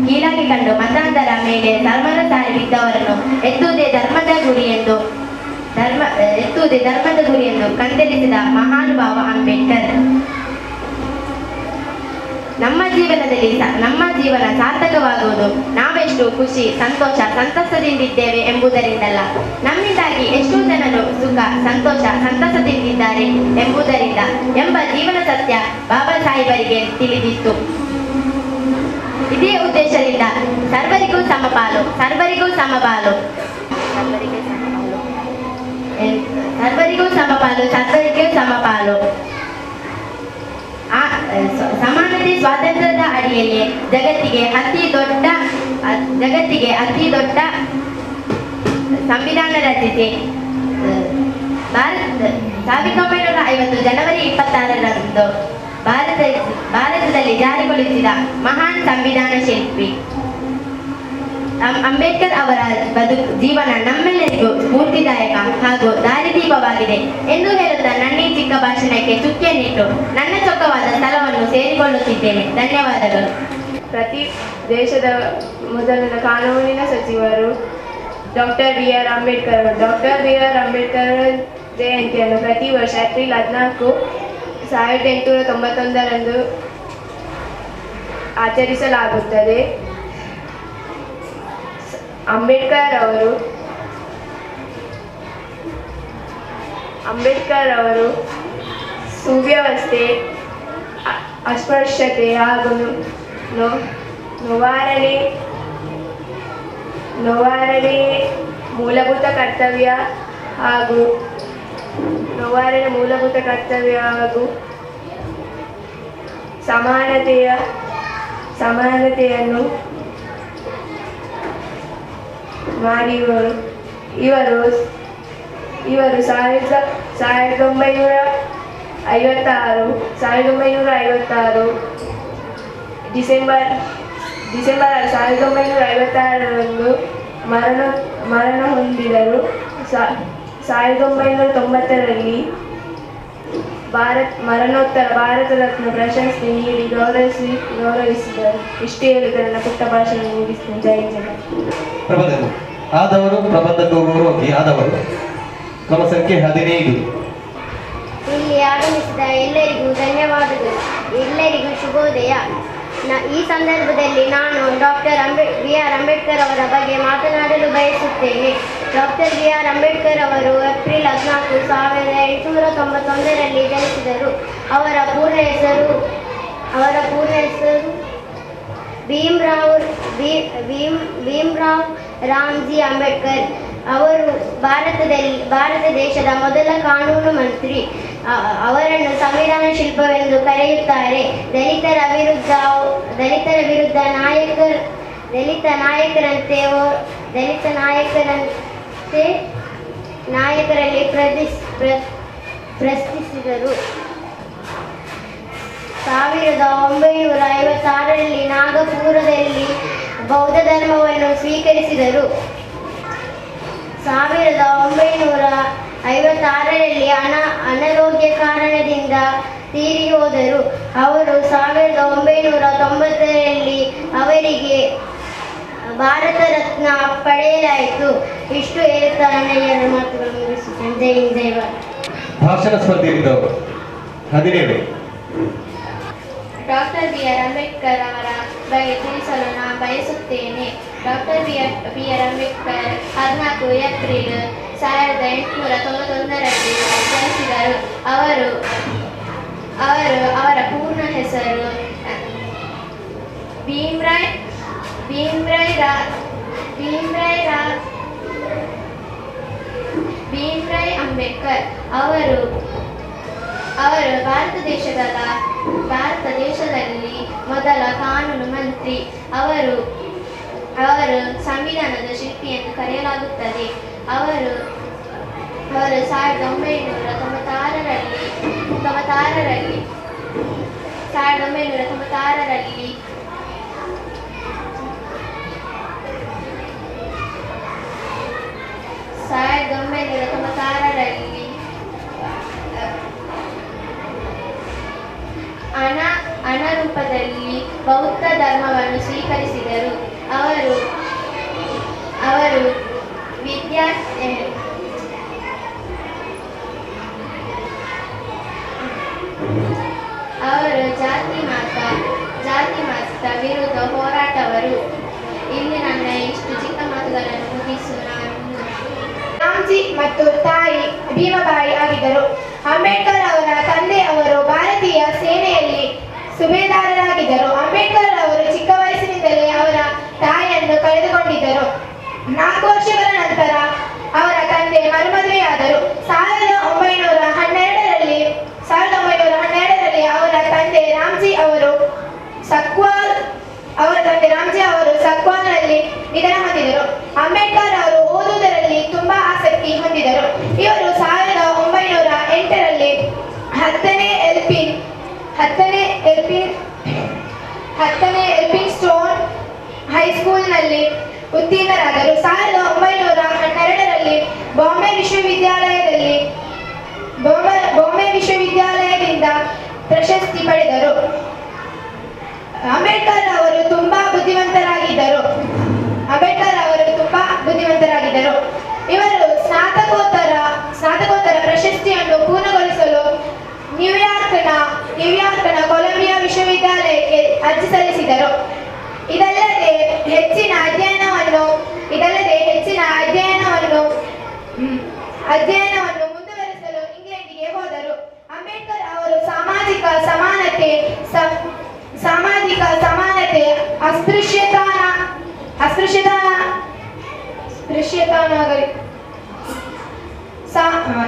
ಕೀಳಾಗಿ ಕಂಡು ಮತಾಂಧರ ಮೇಲೆ ಧರ್ಮದ ಸಾರಿ ಬಿದ್ದವರನ್ನು ಎತ್ತುವುದೇ ಧರ್ಮದ ಗುರಿ ಎಂದು ಕಂದೆರಿಸಿದ ಮಹಾನುಭಾವ ಅಂಬೇಡ್ಕರ್. ನಮ್ಮ ಜೀವನ ಸಾರ್ಥಕವಾಗುವುದು ನಾವೆಷ್ಟು ಖುಷಿ, ಸಂತೋಷ, ಸಂತಸದಿಂದಿದ್ದೇವೆ ಎಂಬುದರಿಂದಲ್ಲ, ನಮ್ಮಿಂದಾಗಿ ಎಷ್ಟು ಜನರು ಸುಖ, ಸಂತೋಷ, ಸಂತಸದಿಂದಿದ್ದಾರೆ ಎಂಬುದರಿಂದ ಎಂಬ ಜೀವನ ಸತ್ಯ ಬಾಬಾ ಸಾಹೇಬರಿಗೆ ತಿಳಿದಿತ್ತು. ಇದೇ ಉದ್ದೇಶದಿಂದ ಸರ್ವರಿಗೂ ಸಮಪಾಲು ಸಮಾನತೆ, ಸ್ವಾತಂತ್ರ್ಯದ ಅಡಿಯಲ್ಲಿ ಜಗತ್ತಿಗೆ ಅತಿ ದೊಡ್ಡ ಸಂವಿಧಾನ ರಚಿಸಿ 1950 ಜನವರಿ 26ರಂದು ಭಾರತದಲ್ಲಿ ಜಾರಿಗೊಳಿಸಿದ ಮಹಾನ್ ಸಂವಿಧಾನ ಶಿಲ್ಪಿ ಅಂಬೇಡ್ಕರ್ ಅವರ ಜೀವನ ನಮ್ಮೆಲ್ಲರಿಗೂ ಸ್ಫೂರ್ತಿದಾಯಕ ಹಾಗೂ ದಾರಿದೀಪವಾಗಿದೆ ಎಂದು ಹೇಳುತ್ತಾ ನನ್ನ ಈ ಚಿಕ್ಕ ಭಾಷಣಕ್ಕೆ ಚುಕ್ಕೆನಿಟ್ಟು ನನ್ನ ಚೊಕ್ಕವಾದ ಸ್ಥಳವನ್ನು ಸೇರಿಕೊಳ್ಳುತ್ತಿದ್ದೇನೆ. ಧನ್ಯವಾದಗಳು. ಪ್ರತಿ ದೇಶದ ಮೊದಲ ಕಾನೂನಿನ ಸಚಿವರು ಡಾಕ್ಟರ್ BR ಅಂಬೇಡ್ಕರ್ ಅವರು. ಡಾಕ್ಟರ್ BR ಅಂಬೇಡ್ಕರ್ ಜಯಂತಿಯನ್ನು ಪ್ರತಿ ವರ್ಷ ಏಪ್ರಿಲ್ 14, 1891ರಂದು ಆಚರಿಸಲಾಗುತ್ತದೆ. ಅಂಬೇಡ್ಕರ್ ಅವರು ಸುವ್ಯವಸ್ಥೆ, ಅಸ್ಪೃಶ್ಯತೆ ಹಾಗೂ ನಿವಾರಣೆ ಮೂಲಭೂತ ಕರ್ತವ್ಯ ಹಾಗೂ ಸಮಾನತೆಯನ್ನು ಮಾಡಿರುವರು. ಇವರು 1956 ಡಿಸೆಂಬರ್ 1956ರಂದು ಮರಣ ಹೊಂದಿದರು. 1990ರಲ್ಲಿ ಮರಣೋತ್ತರ ಭಾರತ ರತ್ನ ಪ್ರಶಸ್ತಿ ನೀಡಿ ಗೌರವಿಸಿದರು. ಇಷ್ಟು ಹೇಳಿದ ನನ್ನ ಪುಟ್ಟ ಭಾಷಣ ಮುಗಿಸ್ತೇನೆ. ಜೈ ಜಗತ್. ಆದವರು ಕ್ರಮ ಸಂಖ್ಯೆ 15. ಇಲ್ಲಿ ಆಗಮಿಸಿದ ಎಲ್ಲರಿಗೂ ಧನ್ಯವಾದಗಳು. ಎಲ್ಲರಿಗೂ ಶುಭೋದಯ. ಈ ಸಂದರ್ಭದಲ್ಲಿ ನಾನು ಡಾಕ್ಟರ್ BR ಅಂಬೇಡ್ಕರ್ ಅವರ ಬಗ್ಗೆ ಮಾತನಾಡಲು ಬಯಸುತ್ತೇನೆ. ಡಾಕ್ಟರ್ BR ಅಂಬೇಡ್ಕರ್ ಅವರು ಏಪ್ರಿಲ್ 14, 1891ರಲ್ಲಿ ಜನಿಸಿದರು. ಅವರ ಪೂರ್ಣ ಹೆಸರು ಭೀಮ್ರಾವ್ ರಾಮ್ಜಿ ಅಂಬೇಡ್ಕರ್. ಅವರು ಭಾರತ ದೇಶದ ಮೊದಲ ಕಾನೂನು ಮಂತ್ರಿ. ಅವರನ್ನು ಸಂವಿಧಾನ ಶಿಲ್ಪವೆಂದು ಕರೆಯುತ್ತಾರೆ. ದಲಿತರ ವಿರುದ್ಧ ನಾಯಕರಲ್ಲಿ ಪ್ರಶ್ನಿಸಿದರು. 1956ರಲ್ಲಿ ನಾಗಪುರದಲ್ಲಿ ಬೌದ್ಧ ಧರ್ಮವನ್ನು ಸ್ವೀಕರಿಸಿದರು. 1956ರಲ್ಲಿ ಅನಾರೋಗ್ಯ ಕಾರಣದಿಂದ ತೀರಿ ಹೋದರು. ಅವರು 1990ರಲ್ಲಿ ಅವರಿಗೆ ಭಾರತ ರತ್ನ ಪಡೆಯಲಾಯಿತು. ಇಷ್ಟು ಹೇಳುತ್ತಾ ನನ್ನ 2 ಮಾತುಗಳು ಮುಗಿಸುತ್ತೇನೆ. ಜೈ ಹಿಂದ್, ಜೈ ಭಾರತ್. ಭಾಷಣ ಸ್ಪರ್ಧೆಯಿದ್ದವರು 17. ಡಾಕ್ಟರ್ BR ಅಂಬೇಡ್ಕರ್ ಅವರ ಬಗ್ಗೆ ತಿಳಿಸಲು ನಾನು ಬಯಸುತ್ತೇನೆ. ಡಾಕ್ಟರ್ BR ಅಂಬೇಡ್ಕರ್ 14 ಏಪ್ರಿಲ್ 1891ರಲ್ಲಿ ಜನಿಸಿದರು. ಅವರ ಪೂರ್ಣ ಹೆಸರು ಭೀಮ್ರಾಯ್ ಅಂಬೇಡ್ಕರ್. ಅವರು ಭಾರತ ದೇಶದಲ್ಲಿ ಮೊದಲ ಕಾನೂನು ಮಂತ್ರಿ. ಅವರು ಸಂವಿಧಾನದ ಶಿಲ್ಪಿ ಎಂದು ಕರೆಯಲಾಗುತ್ತದೆ. ಅವರು 1996ರಲ್ಲಿ ಅನರೂಪದಲ್ಲಿ ಬೌದ್ಧ ಧರ್ಮವನ್ನು ಸ್ವೀಕರಿಸಿದರು. ಅವರು ಜಾತಿ ಮತ ವಿರುದ್ಧ ಹೋರಾಟವರು. ಇಲ್ಲಿ ನನ್ನ ಇಷ್ಟು ಚಿಕ್ಕ ಮಾತುಗಳನ್ನು ಮುಗಿಸು. ರಾಮ್ಜಿ ಮತ್ತು ತಾಯಿ ಭೀಮಬಾಯಿ ಆಗಿದ್ದರು. ಅಂಬೇಡ್ಕರ್ ಅವರ ತಂದೆ ಅವರು ಭಾರತೀಯ ಸೇನೆಯಲ್ಲಿ ಸುಬೇದಾರರಾಗಿದ್ದರು. ಅಂಬೇಡ್ಕರ್ ಅವರು ಚಿಕ್ಕ ವಯಸ್ಸಿನಿಂದಲೇ ಅವರ ತಾಯಿಯನ್ನು ಕಳೆದುಕೊಂಡಿದ್ದರು. 4 ವರ್ಷಗಳ ನಂತರ ಅವರ ತಂದೆ ಮರುಮದುವೆಯಾದರು. 1912ರಲ್ಲಿ ಅವರ ತಂದೆ ರಾಮ್ಜಿ ಅವರು ಸಕ್ವಾಲ್ನಲ್ಲಿ ನಿಧನ ಹೊಂದಿದರು. ಅಂಬೇಡ್ಕರ್ ಅವರು ಓದುವುದರಲ್ಲಿ ತುಂಬಾ ಆಸಕ್ತಿ ಹೊಂದಿದರು. ಇವರು 1908ರಲ್ಲಿ 10ನೇ ಎಲ್ಪಿನ್ ಸ್ಟೋನ್ ಹೈಸ್ಕೂಲ್ನಲ್ಲಿ ಉತ್ತೀರ್ಣರಾದರು. 1912ರಲ್ಲಿ ಬಾಂಬೆ ವಿಶ್ವವಿದ್ಯಾಲಯದಿಂದ ಪ್ರಶಸ್ತಿ ಪಡೆದರು. ಅಂಬೇಡ್ಕರ್ ಅವರು ತುಂಬಾ ಬುದ್ಧಿವಂತರಾಗಿದ್ದರು. ಇವರು ಸ್ನಾತಕೋತ್ತರ ಪ್ರಶಸ್ತಿಯನ್ನು ಪೂರ್ಣಗೊಳಿಸಲು ನ್ಯೂಯಾರ್ಕ್ನ ಕೊಲಂಬಿಯಾ ವಿಶ್ವವಿದ್ಯಾಲಯಕ್ಕೆ ಅರ್ಜಿ ಸಲ್ಲಿಸಿದರು. ಇದಲ್ಲದೆ ಹೆಚ್ಚಿನ ಅಧ್ಯಯನವನ್ನು ಮುಂದುವರಿಸಲು ಇಂಗ್ಲೆಂಡಿಗೆ ಹೋದರು. ಅಂಬೇಡ್ಕರ್ ಅವರು ಸಾಮಾಜಿಕ ಸಮಾನತೆ,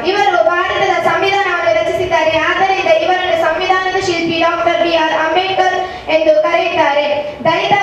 ಇವರು ಭಾರತದ ಸಂವಿಧಾನವನ್ನು ರಚಿಸಿದ್ದಾರೆ. ಆದ್ದರಿಂದ ಇವರನ್ನು ಸಂವಿಧಾನದ ಶಿಲ್ಪಿ ಡಾಕ್ಟರ್ BR ಅಂಬೇಡ್ಕರ್ ಎಂದು ಕರೆಯುತ್ತಾರೆ. ದಲಿತ